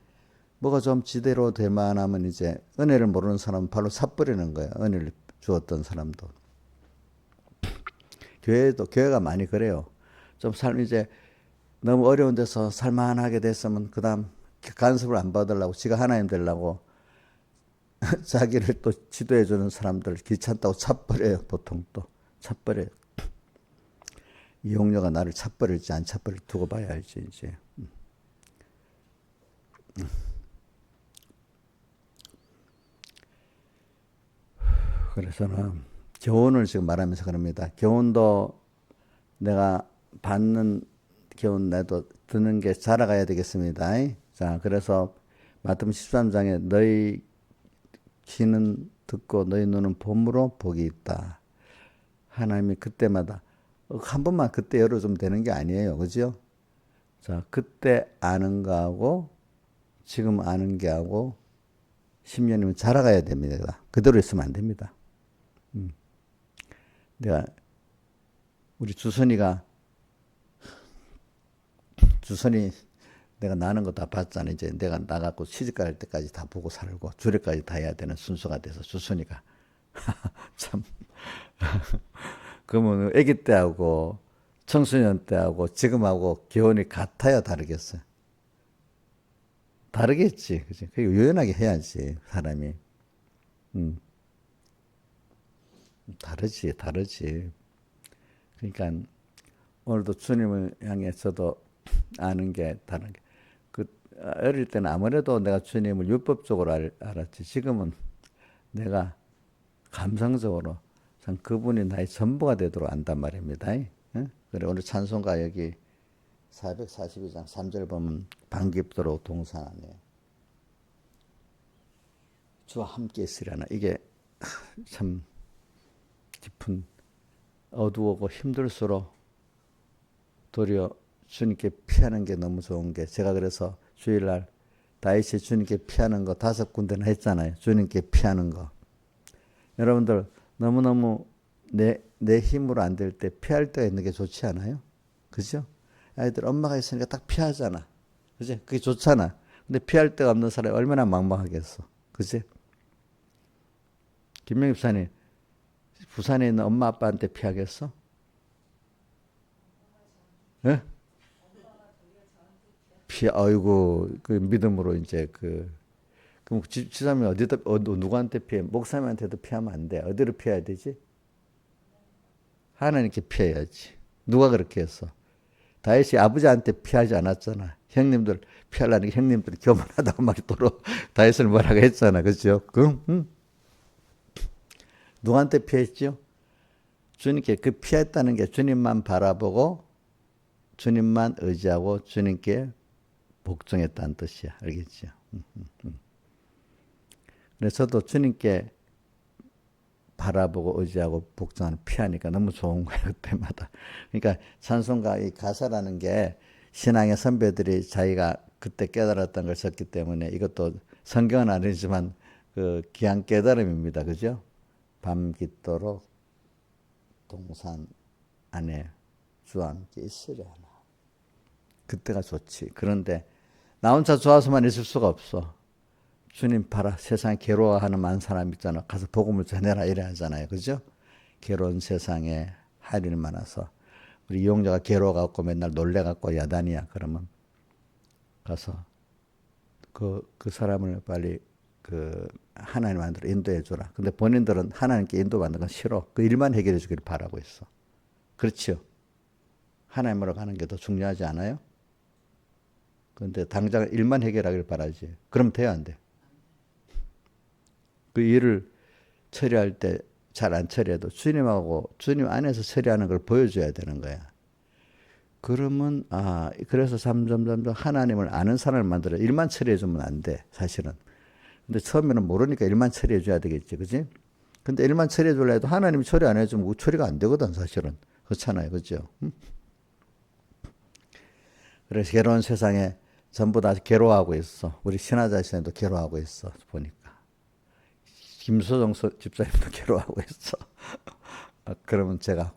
뭐가 좀 지대로 될 만하면 이제 은혜를 모르는 사람은 발로 차버리는 거야. 은혜를 주었던 사람도. 교회가 많이 그래요. 좀 이제 너무 어려운 데서 살만하게 됐으면 그 다음 간섭을 안 받으려고 지가 하나님 되려고 자기를 또 지도해 주는 사람들 귀찮다고 차버려요. 보통 또 차버려요. 이용녀가 나를 차버릴지 안 차버릴지 두고 봐야 알지 이제. 그래서는 교훈을 지금 말하면서 그럽니다. 교훈도 내가 받는 교훈 나도 듣는 게 자라가야 되겠습니다. 자, 그래서 마태복음 13장에 너희 귀는 듣고 너희 눈은 봄으로 복이 있다. 하나님이 그때마다 한 번만 그때 열어주면 되는 게 아니에요. 그죠? 자, 그때 아는 거하고 지금 아는 게 하고 10년이면 자라가야 됩니다. 그대로 있으면 안 됩니다. 내가 우리 주선이 내가 나는 거 다 봤잖아. 이제 내가 나가고 시집갈 때까지 다 보고 살고 주례까지 다 해야 되는 순서가 돼서 주선이가 참 그러면 아기 때하고 청소년 때하고 지금하고 교훈이 같아요, 다르겠어요? 다르겠지, 그지? 그 유연하게 해야지 사람이. 다르지. 그러니까 오늘도 주님을 향해서도 아는 게 다른 게. 어릴 때는 아무래도 내가 주님을 율법적으로 알았지. 지금은 내가 감성적으로 참 그분이 나의 전부가 되도록 안단 말입니다. 그래 오늘 찬송가 여기 442장 3절 보면 반깁도록 동산 안에 주와 함께 있으려나 이게 참 깊은 어두우고 힘들수록 도리어 주님께 피하는 게 너무 좋은 게 제가 그래서 주일날 다윗이 주님께 피하는 거 5군데나 했잖아요. 주님께 피하는 거. 여러분들 너무너무 내 힘으로 안 될 때 피할 때가 있는 게 좋지 않아요? 그죠? 아이들 엄마가 있으니까 딱 피하잖아. 그지? 그게 좋잖아. 근데 피할 데가 없는 사람이 얼마나 막막하겠어. 그지? 김명희 부사님, 부산에 있는 엄마 아빠한테 피하겠어? 예? 아이고, 그 믿음으로 이제 그럼 지사람이 어디다, 누구한테 피해? 목사님한테도 피하면 안 돼. 어디로 피해야 되지? 하나님께 피해야지. 누가 그렇게 했어? 다윗이 아버지한테 피하지 않았잖아. 형님들 피하려는 게 형님들이 교만하다고 막 또로 다윗을 뭐라고 했잖아. 그죠? 응? 누구한테 피했죠? 주님께 그 피했다는 게 주님만 바라보고 주님만 의지하고 주님께 복종했다는 뜻이야. 알겠죠? 그래서 저도 주님께 바라보고 의지하고 복종하는 피하니까 너무 좋은 거예요. 그때마다. 그러니까 찬송가 이 가사라는 게 신앙의 선배들이 자기가 그때 깨달았던 걸 썼기 때문에 이것도 성경은 아니지만 그 귀한 깨달음입니다. 그죠? 밤 깊도록 동산 안에 주와 함께 있으려 하나. 그때가 좋지. 그런데 나 혼자 좋아서만 있을 수가 없어. 주님 봐라. 세상에 괴로워하는 많은 사람 있잖아. 가서 복음을 전해라 이래 하잖아요. 그죠? 괴로운 세상에 할 일 많아서 우리 이용자가 괴로워갖고 맨날 놀래갖고 야단이야. 그러면 가서 그 사람을 빨리 하나님 안으로 인도해 주라. 근데 본인들은 하나님께 인도받는 건 싫어. 그 일만 해결해 주기를 바라고 있어. 그렇죠? 하나님으로 가는 게 더 중요하지 않아요? 그런데 당장 일만 해결하기를 바라지. 그럼 돼야 안 돼. 그 일을 처리할 때 잘 안 처리해도 주님하고 주님 안에서 처리하는 걸 보여줘야 되는 거야. 그러면 그래서 점점 하나님을 아는 사람을 만들어. 일만 처리해주면 안 돼. 사실은. 근데 처음에는 모르니까 일만 처리해줘야 되겠지. 그지? 근데 일만 처리해주려 해도 하나님이 처리 안 해주면 처리가 안 되거든. 사실은. 그렇잖아요. 그죠? 그래서 괴로운 세상에 전부 다 괴로워하고 있어. 우리 신하자 시장도 괴로워하고 있어. 보니까. 김소정 집사님도 괴로워하고 있어. 그러면 제가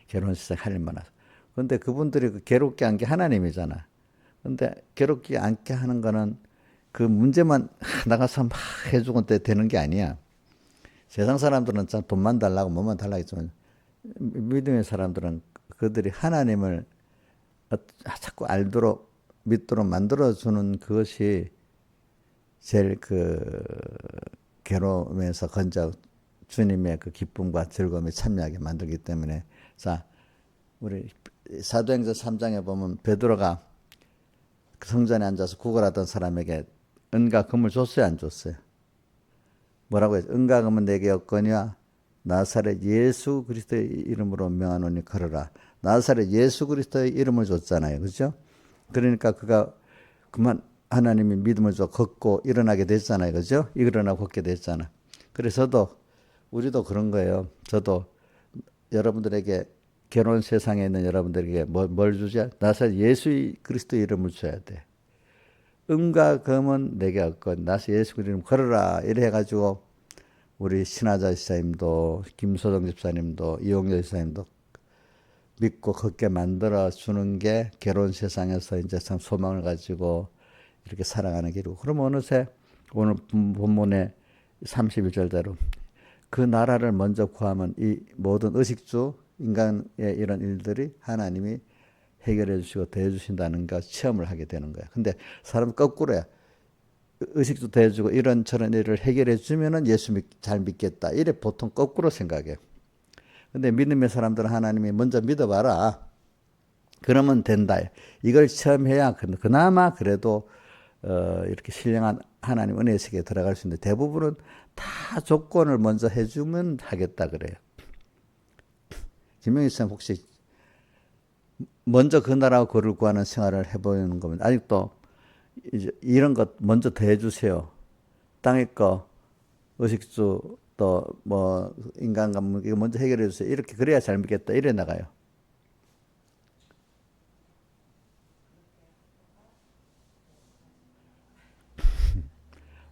괴로운 세상 할 일만 하서. 근데 그분들이 괴롭게 한 게 하나님이잖아. 근데 괴롭게 않게 하는 거는 그 문제만 나가서 막 해주고 되는 게 아니야. 세상 사람들은 참 돈만 달라고 뭐만 달라고 했지만 믿음의 사람들은 그들이 하나님을 자꾸 알도록 믿도록 만들어주는 그것이 제일 괴로움에서 건져 주님의 그 기쁨과 즐거움에 참여하게 만들기 때문에. 자, 우리 사도행전 3장에 보면 베드로가 성전에 앉아서 구걸하던 사람에게 은과 금을 줬어요, 안 줬어요? 뭐라고 했어요? 은과 금은 내게 없거니와 나사렛 예수 그리스도의 이름으로 명하노니 걸어라. 나사렛 예수 그리스도의 이름을 줬잖아요. 그죠? 그러니까 그가 그만 하나님이 믿음을 줘 걷고 일어나게 됐잖아요. 그죠? 일어나고 걷게 됐잖아. 그래서 우리도 그런 거예요. 저도 여러분들에게 괴로운 세상에 있는 여러분들에게 뭘 주지? 나사렛 예수 그리스도 이름을 줘야 돼. 은과 금은 내게 없건 나사렛 예수 그리스도 이름 걸어라. 이래 해가지고 우리 신하자 집사님도 김소정 집사님도 이용재 집사님도 믿고 걷게 만들어 주는 게 괴로운 세상에서 이제 참 소망을 가지고 이렇게 살아가는 길이고. 그러면 어느새 오늘 본문의 31절대로 그 나라를 먼저 구하면 이 모든 의식주 인간의 이런 일들이 하나님이 해결해 주시고 대해 주신다는 거 체험을 하게 되는 거야. 근데 사람 거꾸로야. 의식주 대해 주고 이런저런 일을 해결해 주면은 예수 잘 믿겠다. 이래 보통 거꾸로 생각해. 근데 믿음의 사람들은 하나님이 먼저 믿어봐라. 그러면 된다. 이걸 체험해야 그나마 그래도 이렇게 신령한 하나님 은혜의 세계에 들어갈 수 있는데 대부분은 다 조건을 먼저 해주면 하겠다 그래요. 김명희 쌤 혹시 먼저 그 나라와 그를 구하는 생활을 해보는 거면 아직도 이제 이런 것 먼저 더 해주세요. 땅의 거, 의식주 또 뭐 인간감 이거 먼저 해결해 주세요. 이렇게 그래야 잘 믿겠다. 이래 나가요.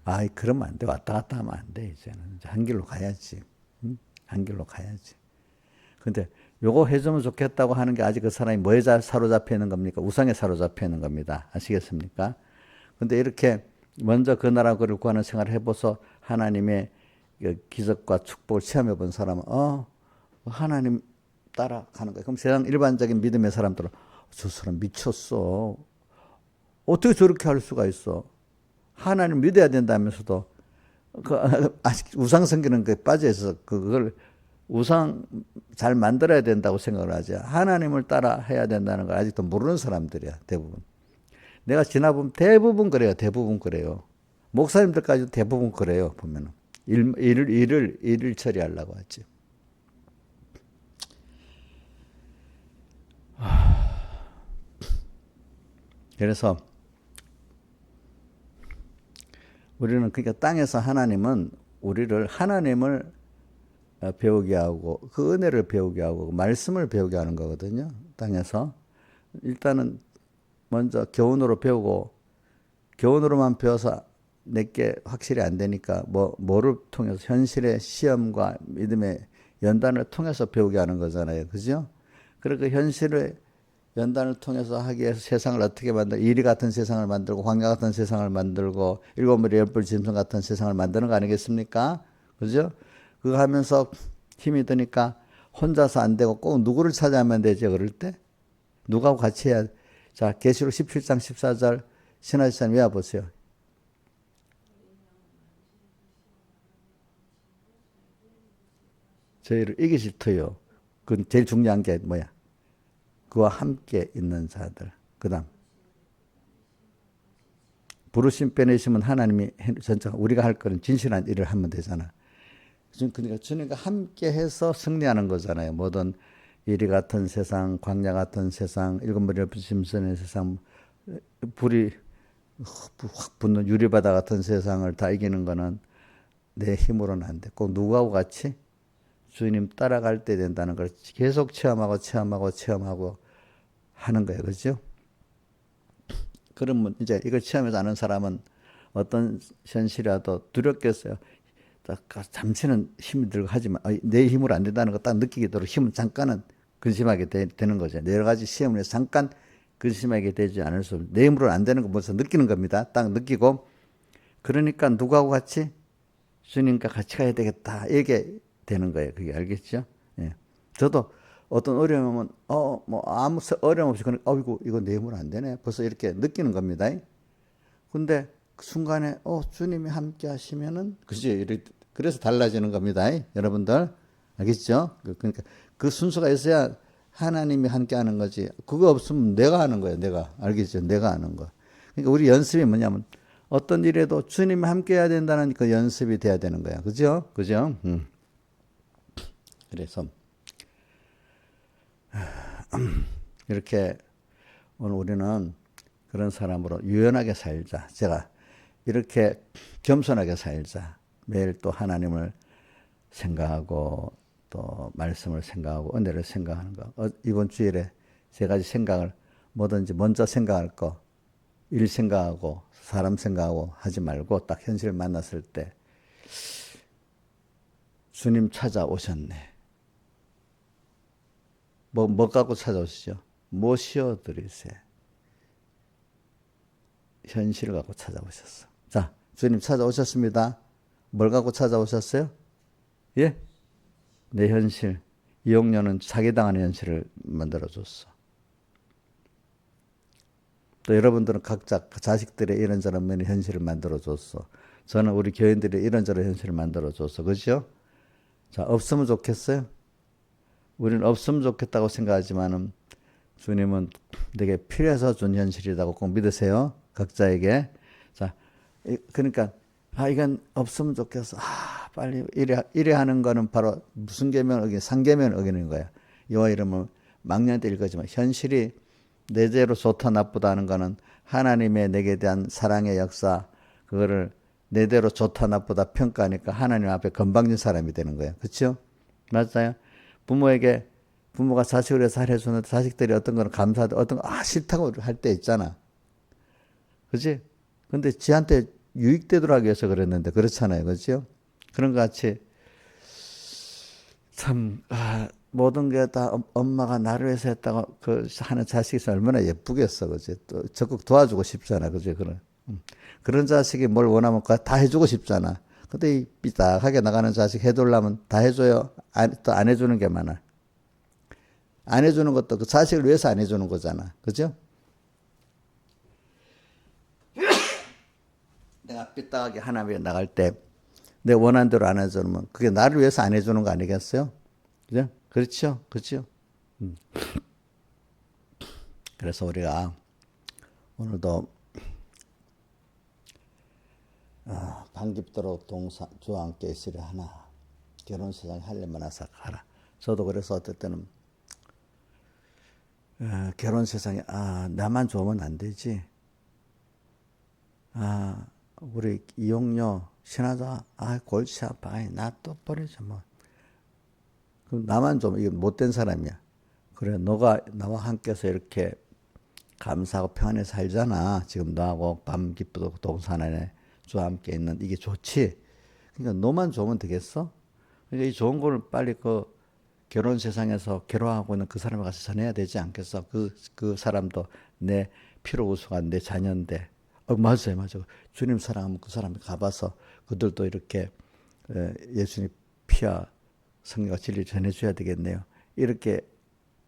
아이, 그러면 안 돼. 왔다 갔다 하면 안 돼. 이제는. 이제 한 길로 가야지. 응? 한 길로 가야지. 근데 요거 해주면 좋겠다고 하는 게 아직 그 사람이 뭐에 사로잡혀 있는 겁니까? 우상에 사로잡혀 있는 겁니다. 아시겠습니까? 근데 이렇게 먼저 그 나라 그를 구하는 생활을 해보서 하나님의 기적과 축복을 체험해 본 사람은, 하나님 따라가는 거예요. 그럼 세상 일반적인 믿음의 사람들은, 저 사람 미쳤어. 어떻게 저렇게 할 수가 있어? 하나님 믿어야 된다면서도, 아직 우상 섬기는 게 빠져 있어서 그걸 우상 잘 만들어야 된다고 생각을 하죠. 하나님을 따라 해야 된다는 걸 아직도 모르는 사람들이야, 대부분. 내가 지나보면 대부분 그래요. 대부분 그래요. 목사님들까지도 대부분 그래요. 보면은. 일을 처리하려고 하지. 그래서 우리는 그러니까 땅에서 우리를 하나님을 배우게 하고 그 은혜를 배우게 하고 말씀을 배우게 하는 거거든요. 땅에서 일단은 먼저 교훈으로 배우고 교훈으로만 배워서 내게 확실히 안 되니까 뭐를 통해서 현실의 시험과 믿음의 연단을 통해서 배우게 하는 거잖아요. 그죠? 그리고 현실의 연단을 통해서 하기 위해서 세상을 어떻게 이리 같은 세상을 만들고 광야 같은 세상을 만들고 일곱 무리 열불 짐승 같은 세상을 만드는 거 아니겠습니까? 그죠? 그거 하면서 힘이 드니까 혼자서 안 되고 꼭 누구를 찾아야만 되죠. 그럴 때 누구하고 같이 해야. 자, 계시록 17장 14절 신하시장 외워보세요. 저희를 이기실 터요. 그건 제일 중요한 게 뭐야? 그와 함께 있는 자들. 그 다음 부르심 빼내시면 하나님이 전체 우리가 할 거는 진실한 일을 하면 되잖아. 그러니까 주님과 함께 해서 승리하는 거잖아요. 뭐든 이리 같은 세상, 광야 같은 세상, 일곱 무리 열불 짐승의 세상, 불이 확 붙는 유리바다 같은 세상을 다 이기는 거는 내 힘으로는 안 돼. 꼭 누구하고 같이 주님 따라갈 때 된다는 걸 계속 체험하고 하는 거예요. 그렇죠? 그러면 이제 이걸 체험해서 아는 사람은 어떤 현실이라도 두렵겠어요. 잠시는 힘이 들고 하지만 내 힘으로 안 된다는 거 딱 느끼도록 힘은 잠깐은 근심하게 되는 거죠. 여러 가지 시험을 해서 잠깐 근심하게 되지 않을 수 없어요. 내 힘으로 안 되는 거 벌써 느끼는 겁니다. 딱 느끼고 그러니까 누구하고 같이 주님과 같이 가야 되겠다. 이게 되는 거예요. 그게 알겠죠? 예. 저도 어떤 어려움은 아무 어려움 없이 그냥 아이고 이거 내 힘으로 안 되네. 벌써 이렇게 느끼는 겁니다. 근데 그 순간에 주님이 함께 하시면은 그지 그래서 달라지는 겁니다. 여러분들 알겠죠? 그러니까 그 순서가 있어야 하나님이 함께 하는 거지. 그거 없으면 내가 하는 거예요. 내가 알겠죠? 내가 하는 거. 그러니까 우리 연습이 뭐냐면 어떤 일에도 주님이 함께 해야 된다는 그 연습이 돼야 되는 거야. 그죠? 그죠? 그래서 이렇게 오늘 우리는 그런 사람으로 유연하게 살자. 제가 이렇게 겸손하게 살자. 매일 또 하나님을 생각하고 또 말씀을 생각하고 은혜를 생각하는 거. 이번 주일에 세 가지 생각을 뭐든지 먼저 생각할 거, 일 생각하고 사람 생각하고 하지 말고 딱 현실을 만났을 때 주님 찾아오셨네. 뭐 갖고 찾아오시죠? 모시어 드리세요. 현실을 갖고 찾아오셨어. 자, 주님 찾아오셨습니다. 뭘 갖고 찾아오셨어요? 예? 내 현실. 이용료는 사기당하는 현실을 만들어줬어. 또 여러분들은 각자 자식들의 이런저런 면의 현실을 만들어줬어. 저는 우리 교인들의 이런저런 현실을 만들어줬어. 그죠? 자, 없으면 좋겠어요? 우리는 없으면 좋겠다고 생각하지만은 주님은 내게 필요해서 준 현실이라고 꼭 믿으세요. 각자에게. 자, 그러니까 이건 없으면 좋겠어. 빨리 이래 하는 거는 바로 무슨 계명을 어기는 상계명을 어기는 거야. 여호와 이름을 망령 때 읽었지만 현실이 내재로 좋다 나쁘다 하는 거는 하나님의 내게 대한 사랑의 역사 그거를 내대로 좋다 나쁘다 평가하니까 하나님 앞에 건방진 사람이 되는 거예요. 그렇죠? 맞아요. 부모가 자식을 위해서 잘해주는데 자식들이 어떤 거는 감사하고 어떤 거 싫다고 할 때 있잖아. 그치? 근데 지한테 유익되도록 하기 위해서 그랬는데 그렇잖아요. 그죠? 그런 것 같이 참 모든 게 다 엄마가 나를 위해서 했다고 그 하는 자식이 있으면 얼마나 예쁘겠어. 그지? 또 적극 도와주고 싶잖아. 그지? 그런 자식이 뭘 원하면 다 해주고 싶잖아. 근데 이 삐딱하게 나가는 자식 해달라면 다 해줘요. 또 안 해주는 게 많아. 안 해주는 것도 그 자식을 위해서 안 해주는 거잖아. 그죠? 내가 삐딱하게 하나님에 나갈 때 내 원하는 대로 안 해주면 그게 나를 위해서 안 해주는 거 아니겠어요? 그죠? 그렇죠? 그렇죠? 그래서 우리가 오늘도 반깁도록 주와 함께 있으려 하나 결혼 세상에 하려면 하사 가라. 저도 그래서 어떨 때는 결혼 세상에 나만 좋으면 안 되지. 우리 이용녀 신하자 골치 아파. 나 또 버리자 뭐. 그럼 나만 좀 이거 못된 사람이야. 그래 너가 나와 함께서 이렇게 감사하고 평안히 살잖아. 지금 너하고 밤 깊도록 동산 안에 주와 함께 있는 이게 좋지. 그러니까 너만 좋으면 되겠어? 그러니까 이 좋은 거를 빨리 그 결혼 세상에서 결혼하고 있는 그 사람에 가서 전해야 되지 않겠어? 그 사람도 내 피로 우수한 내 자녀인데. 맞아요, 맞아요. 주님 사랑하면 그 사람이 가봐서 그들도 이렇게 예수님 피와 성령과 진리를 전해줘야 되겠네요. 이렇게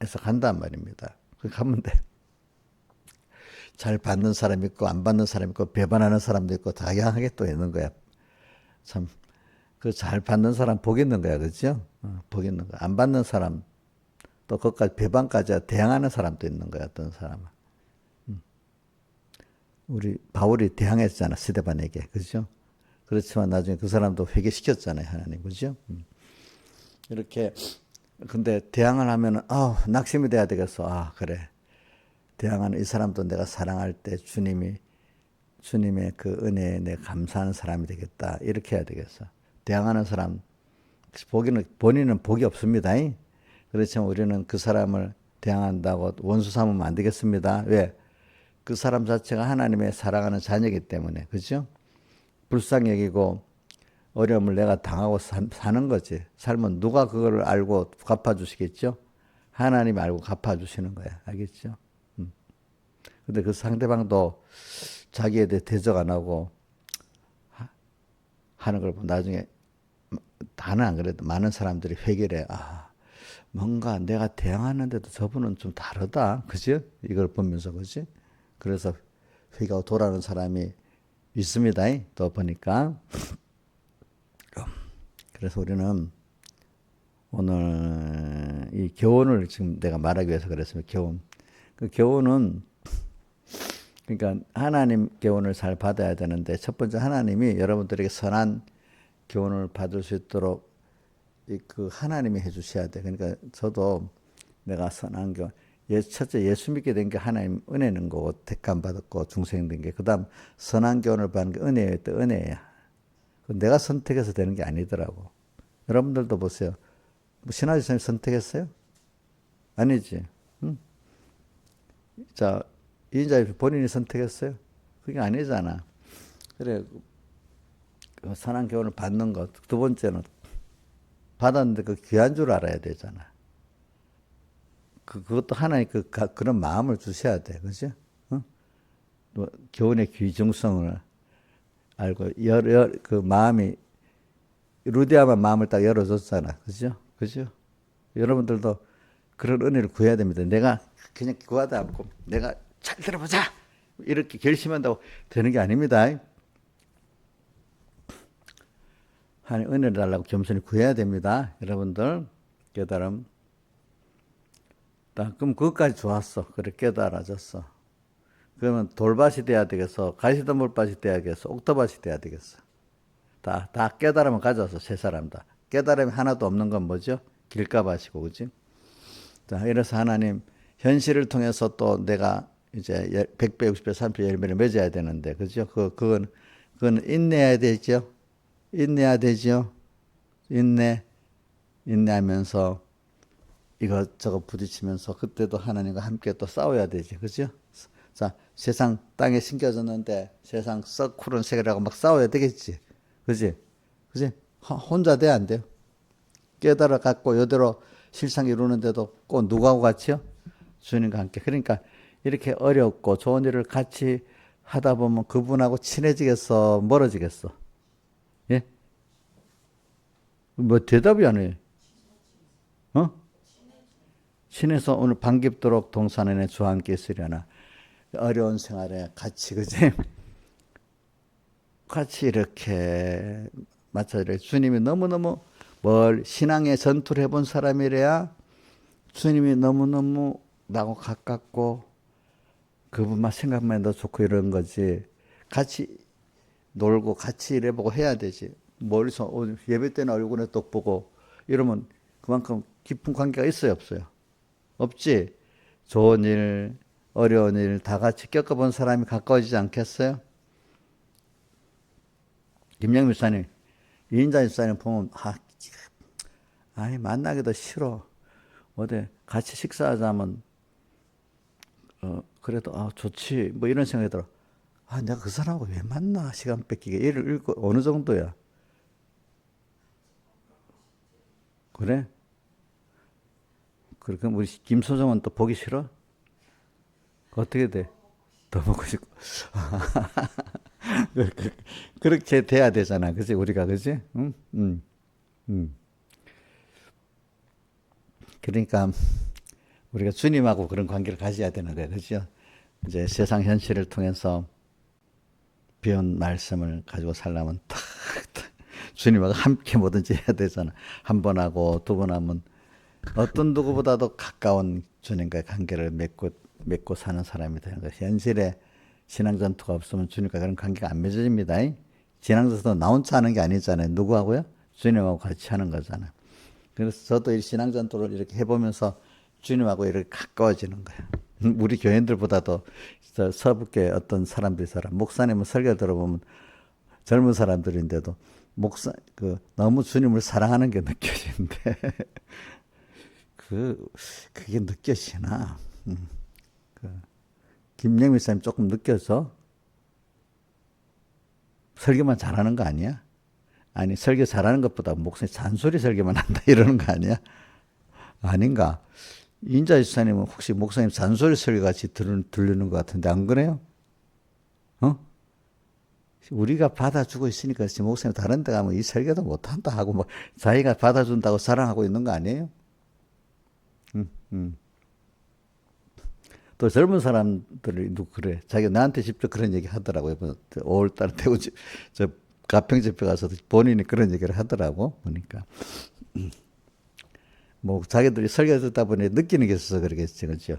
해서 간단 말입니다. 가면 돼. 잘 받는 사람 있고 안 받는 사람 있고 배반하는 사람도 있고 다양하게 또 있는 거야. 참 그 잘 받는 사람 복 있는 거야, 그렇죠? 복 있는 거. 안 받는 사람 또 그것까지 배반까지 대항하는 사람도 있는 거야, 어떤 사람은. 우리 바울이 대항했잖아, 스데반에게, 그렇죠? 그렇지만 나중에 그 사람도 회개시켰잖아요, 하나님, 그렇죠? 이렇게 근데 대항을 하면은 낙심이 돼야 되겠어. 그래. 대항하는 이 사람도 내가 사랑할 때 주님의 그 은혜에 내가 감사하는 사람이 되겠다. 이렇게 해야 되겠어. 대항하는 사람, 본인은 복이 없습니다. 그렇지만 우리는 그 사람을 대항한다고 원수 삼으면 안 되겠습니다. 왜? 그 사람 자체가 하나님의 사랑하는 자녀이기 때문에. 그죠? 불쌍히 여기고 어려움을 내가 당하고 사는 거지. 살면 누가 그거를 알고 갚아주시겠죠? 하나님이 알고 갚아주시는 거야. 알겠죠? 근데 그 상대방도 자기에 대해 대적 안 하고 하는 걸 보면 나중에 다는 안 그래도 많은 사람들이 회개를 해. 뭔가 내가 대항하는데도 저분은 좀 다르다. 그지? 이걸 보면서, 그지? 그래서 회개하고 돌아오는 사람이 있습니다. 또 보니까. 그래서 우리는 오늘 이 교훈을 지금 내가 말하기 위해서 그랬습니다. 교훈. 그 교훈은 그러니까 하나님 교훈을 잘 받아야 되는데 첫 번째 하나님이 여러분들에게 선한 교훈을 받을 수 있도록 그 하나님이 해주셔야 돼. 그러니까 저도 내가 선한 교훈, 첫째 예수 믿게 된 게 하나님 은혜는 거고 택감 받았고 중생된 게 그다음 선한 교훈을 받는 게 은혜였다. 은혜야. 내가 선택해서 되는 게 아니더라고. 여러분들도 보세요. 신하주 선생님 선택했어요? 아니지. 응? 자, 이인자 본인이 선택했어요? 그게 아니잖아. 그래, 선한 교훈을 받는 것. 두 번째는 받았는데 그 귀한 줄 알아야 되잖아. 그것도 하나님 그런 마음을 주셔야 돼. 그죠? 응? 교훈의 귀중성을 알고, 그 마음이, 루디아만 마음을 딱 열어줬잖아. 그죠? 그죠? 여러분들도 그런 은혜를 구해야 됩니다. 내가 그냥 구하다 않고, 내가 잘 들어보자! 이렇게 결심한다고 되는 게 아닙니다. 하나님 은혜를 달라고 겸손히 구해야 됩니다. 여러분들, 깨달음. 그럼 그것까지 좋았어. 그래, 깨달아졌어. 그러면 돌밭이 돼야 되겠어. 가시덤불밭이 돼야 되겠어. 옥토밭이 돼야 되겠어. 다 깨달음을 가져서 세 사람 다. 깨달음이 하나도 없는 건 뭐죠? 길가밭이고, 그지? 자, 이래서 하나님, 현실을 통해서 또 내가 이제 100배, 60배, 30배 열매를 맺어야 되는데, 그죠? 그건 인내해야 되죠? 인내해야 되죠? 인내하면서 이것저것 부딪히면서 그때도 하나님과 함께 또 싸워야 되지. 그죠? 자, 세상 땅에 심겨졌는데 세상 썩 푸른 세계라고 막 싸워야 되겠지. 그지? 그지? 혼자 돼, 안 돼요? 깨달아 갖고 이대로 실상 이루는데도 꼭 누구하고 같이요? 주님과 함께. 그러니까 이렇게 어렵고 좋은 일을 같이 하다 보면 그분하고 친해지겠어? 멀어지겠어? 예? 뭐 대답이 안 해. 어? 친해서 오늘 반깁도록 동산에는 주와 함께 있으려나. 어려운 생활에 같이, 그지? 같이 이렇게 마찬가지로 주님이 너무너무 신앙의 전투를 해본 사람이래야 주님이 너무너무 나하고 가깝고 그분만 생각만 해도 좋고 이런 거지. 같이 놀고 같이 일해보고 해야 되지. 멀리서 예배 때는 얼굴에 똑 보고 이러면 그만큼 깊은 관계가 있어요, 없어요? 없지. 좋은 일, 어려운 일 다 같이 겪어본 사람이 가까워지지 않겠어요? 김영미 목사님, 이인자 목사님 보면 아니 만나기도 싫어. 어디 같이 식사하자면 그래도 좋지. 뭐 이런 생각이 들어. 내가 그 사람하고 왜 만나? 시간 뺏기게. 얘를 읽고 어느 정도야? 그래? 그럼 우리 김소정은 또 보기 싫어? 어떻게 돼? 더 보고 싶고. 그렇게 돼야 되잖아. 그지? 우리가, 그지? 응? 그러니까 우리가 주님하고 그런 관계를 가져야 되는 거예요. 그죠? 이제 세상 현실을 통해서 배운 말씀을 가지고 살려면 주님하고 함께 뭐든지 해야 되잖아. 한 번 하고 두 번 하면 어떤 누구보다도 가까운 주님과의 관계를 맺고 사는 사람이 되는 거예요. 현실에 신앙 전투가 없으면 주님과 그런 관계가 안 맺어집니다. 신앙 전투도 나 혼자 하는 게 아니잖아요. 누구하고요? 주님하고 같이 하는 거잖아요. 그래서 저도 이 신앙 전투를 이렇게 해보면서 주님하고 이렇게 가까워지는 거예요. 우리 교인들보다도 서북계 어떤 사람들이 목사님은 설교 들어보면 젊은 사람들인데도 너무 주님을 사랑하는 게 느껴지는데 그게 느껴지나? 김영미 사님 조금 느껴져? 설교만 잘하는 거 아니야? 아니 설교 잘하는 것보다 목사님 잔소리 설교만 한다 이러는 거 아니야? 아닌가? 인자 지사님은 혹시 목사님 잔소리 설교 같이 들리는 것 같은데 안 그래요? 우리가 받아주고 있으니까 지금 목사님 다른 데 가면 이 설교도 못한다 하고 뭐 자기가 받아준다고 자랑하고 있는 거 아니에요? 또 젊은 사람들이 그래. 자기가 나한테 직접 그런 얘기 하더라고요. 5월달에 대구 저 가평 집회 가서 본인이 그런 얘기를 하더라고. 보니까. 뭐 자기들이 설교 듣다 보니 느끼는 게 있어서 그러겠지. 그죠?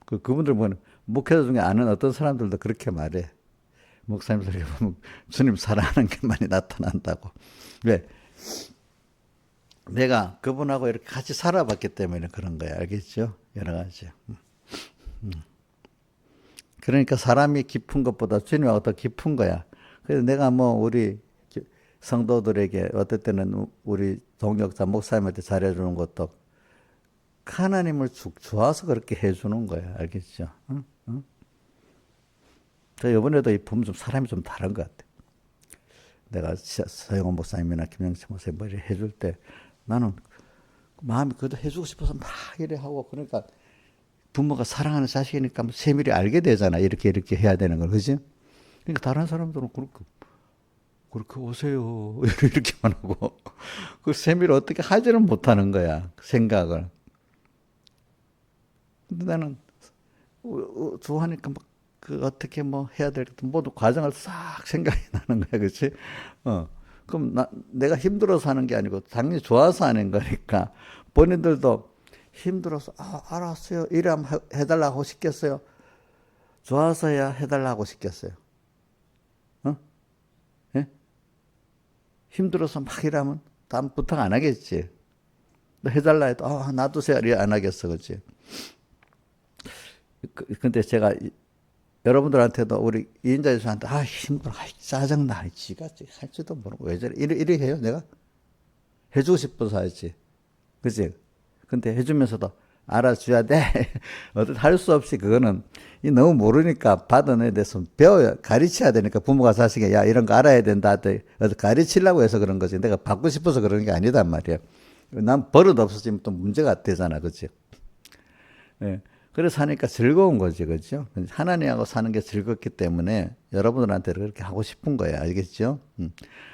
그분들 보면 목회자 중에 아는 어떤 사람들도 그렇게 말해. 목사님 설교 보면 주님 사랑하는 게 많이 나타난다고. 왜? 내가 그분하고 이렇게 같이 살아봤기 때문에 그런 거야. 알겠죠? 여러 가지. 그러니까 사람이 깊은 것보다 주님하고 더 깊은 거야. 그래서 내가 뭐 우리 성도들에게 어떨 때는 우리 동역자 목사님한테 잘해주는 것도 하나님을 좋아서 그렇게 해주는 거야. 알겠죠? 응? 응? 저 이번에도 보면 좀 사람이 좀 다른 것 같아. 내가 서영원 목사님이나 김영철 목사님 뭐 이렇게 해줄 때 나는 마음이 그래도 해주고 싶어서 막 이래 하고 그러니까 부모가 사랑하는 자식이니까 세밀히 알게 되잖아. 이렇게 해야 되는 걸. 그지? 그러니까 다른 사람들은 그렇게 오세요. 이렇게만 하고 그 세밀히 어떻게 하지는 못하는 거야. 생각을. 근데 나는 좋아하니까 막 어떻게 뭐 해야 될 모든 과정을 싹 생각이 나는 거야. 그렇지? 그럼 내가 힘들어서 하는 게 아니고 당연히 좋아서 하는 거니까 본인들도 힘들어서 알았어요. 이래 한번 해달라고 시켰어요. 좋아서야 해달라고 시켰어요. 예? 힘들어서 막 이러면 다음 부탁 안 하겠지. 해달라 해도 놔두세요. 이래 안 하겠어. 그렇지? 근데 제가 여러분들한테도 우리 이인자 교수한테 힘들어. 짜증나. 지가 할지도 모르고 왜 저래. 이래 해요 내가? 해주고 싶어서 하지. 그치? 근데 해주면서도 알아줘야 돼. 어떻게 할 수 없이 그거는 이 너무 모르니까 받은 애에 대해서 배워야 가르쳐야 되니까 부모가 자식에 야 이런 거 알아야 된다. 어디 가르치려고 해서 그런 거지. 내가 받고 싶어서 그런 게 아니단 말이야. 난 버릇 없어지면 또 문제가 되잖아, 그렇지? 예. 그래서 하니까 즐거운 거지, 그렇죠? 하나님하고 사는 게 즐겁기 때문에 여러분들한테 그렇게 하고 싶은 거예요, 알겠죠?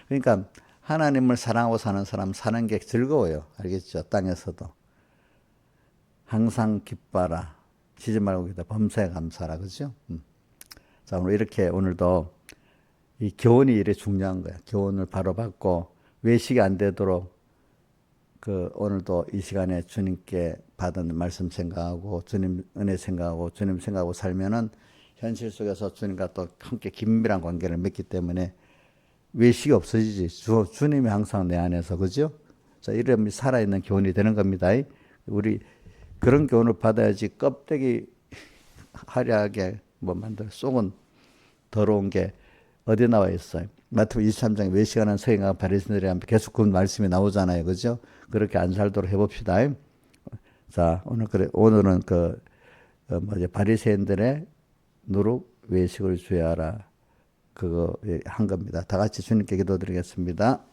그러니까 하나님을 사랑하고 사는 사람 사는 게 즐거워요, 알겠죠? 땅에서도. 항상 기뻐라. 쉬지 말고 기다 범사에 감사라. 그죠? 자, 오늘 이렇게 오늘도 이 교훈이 이래 중요한 거야. 교훈을 바로 받고 외식이 안 되도록 그 오늘도 이 시간에 주님께 받은 말씀 생각하고 주님 은혜 생각하고 주님 생각하고 살면은 현실 속에서 주님과 또 함께 긴밀한 관계를 맺기 때문에 외식이 없어지지. 주님이 항상 내 안에서. 그죠? 자, 이름이 살아있는 교훈이 되는 겁니다. 우리 그런 교훈을 받아야지 껍데기 화려하게 뭐 만들 속은 더러운 게 어디 나와 있어요. 마태복음 23장에 외식하는 서기관과 바리새인들에 하면 계속 그 말씀이 나오잖아요. 그죠? 그렇게 안 살도록 해봅시다. 자, 오늘은 바리새인들의 누룩 외식을 주의하라. 그거 한 겁니다. 다 같이 주님께 기도드리겠습니다.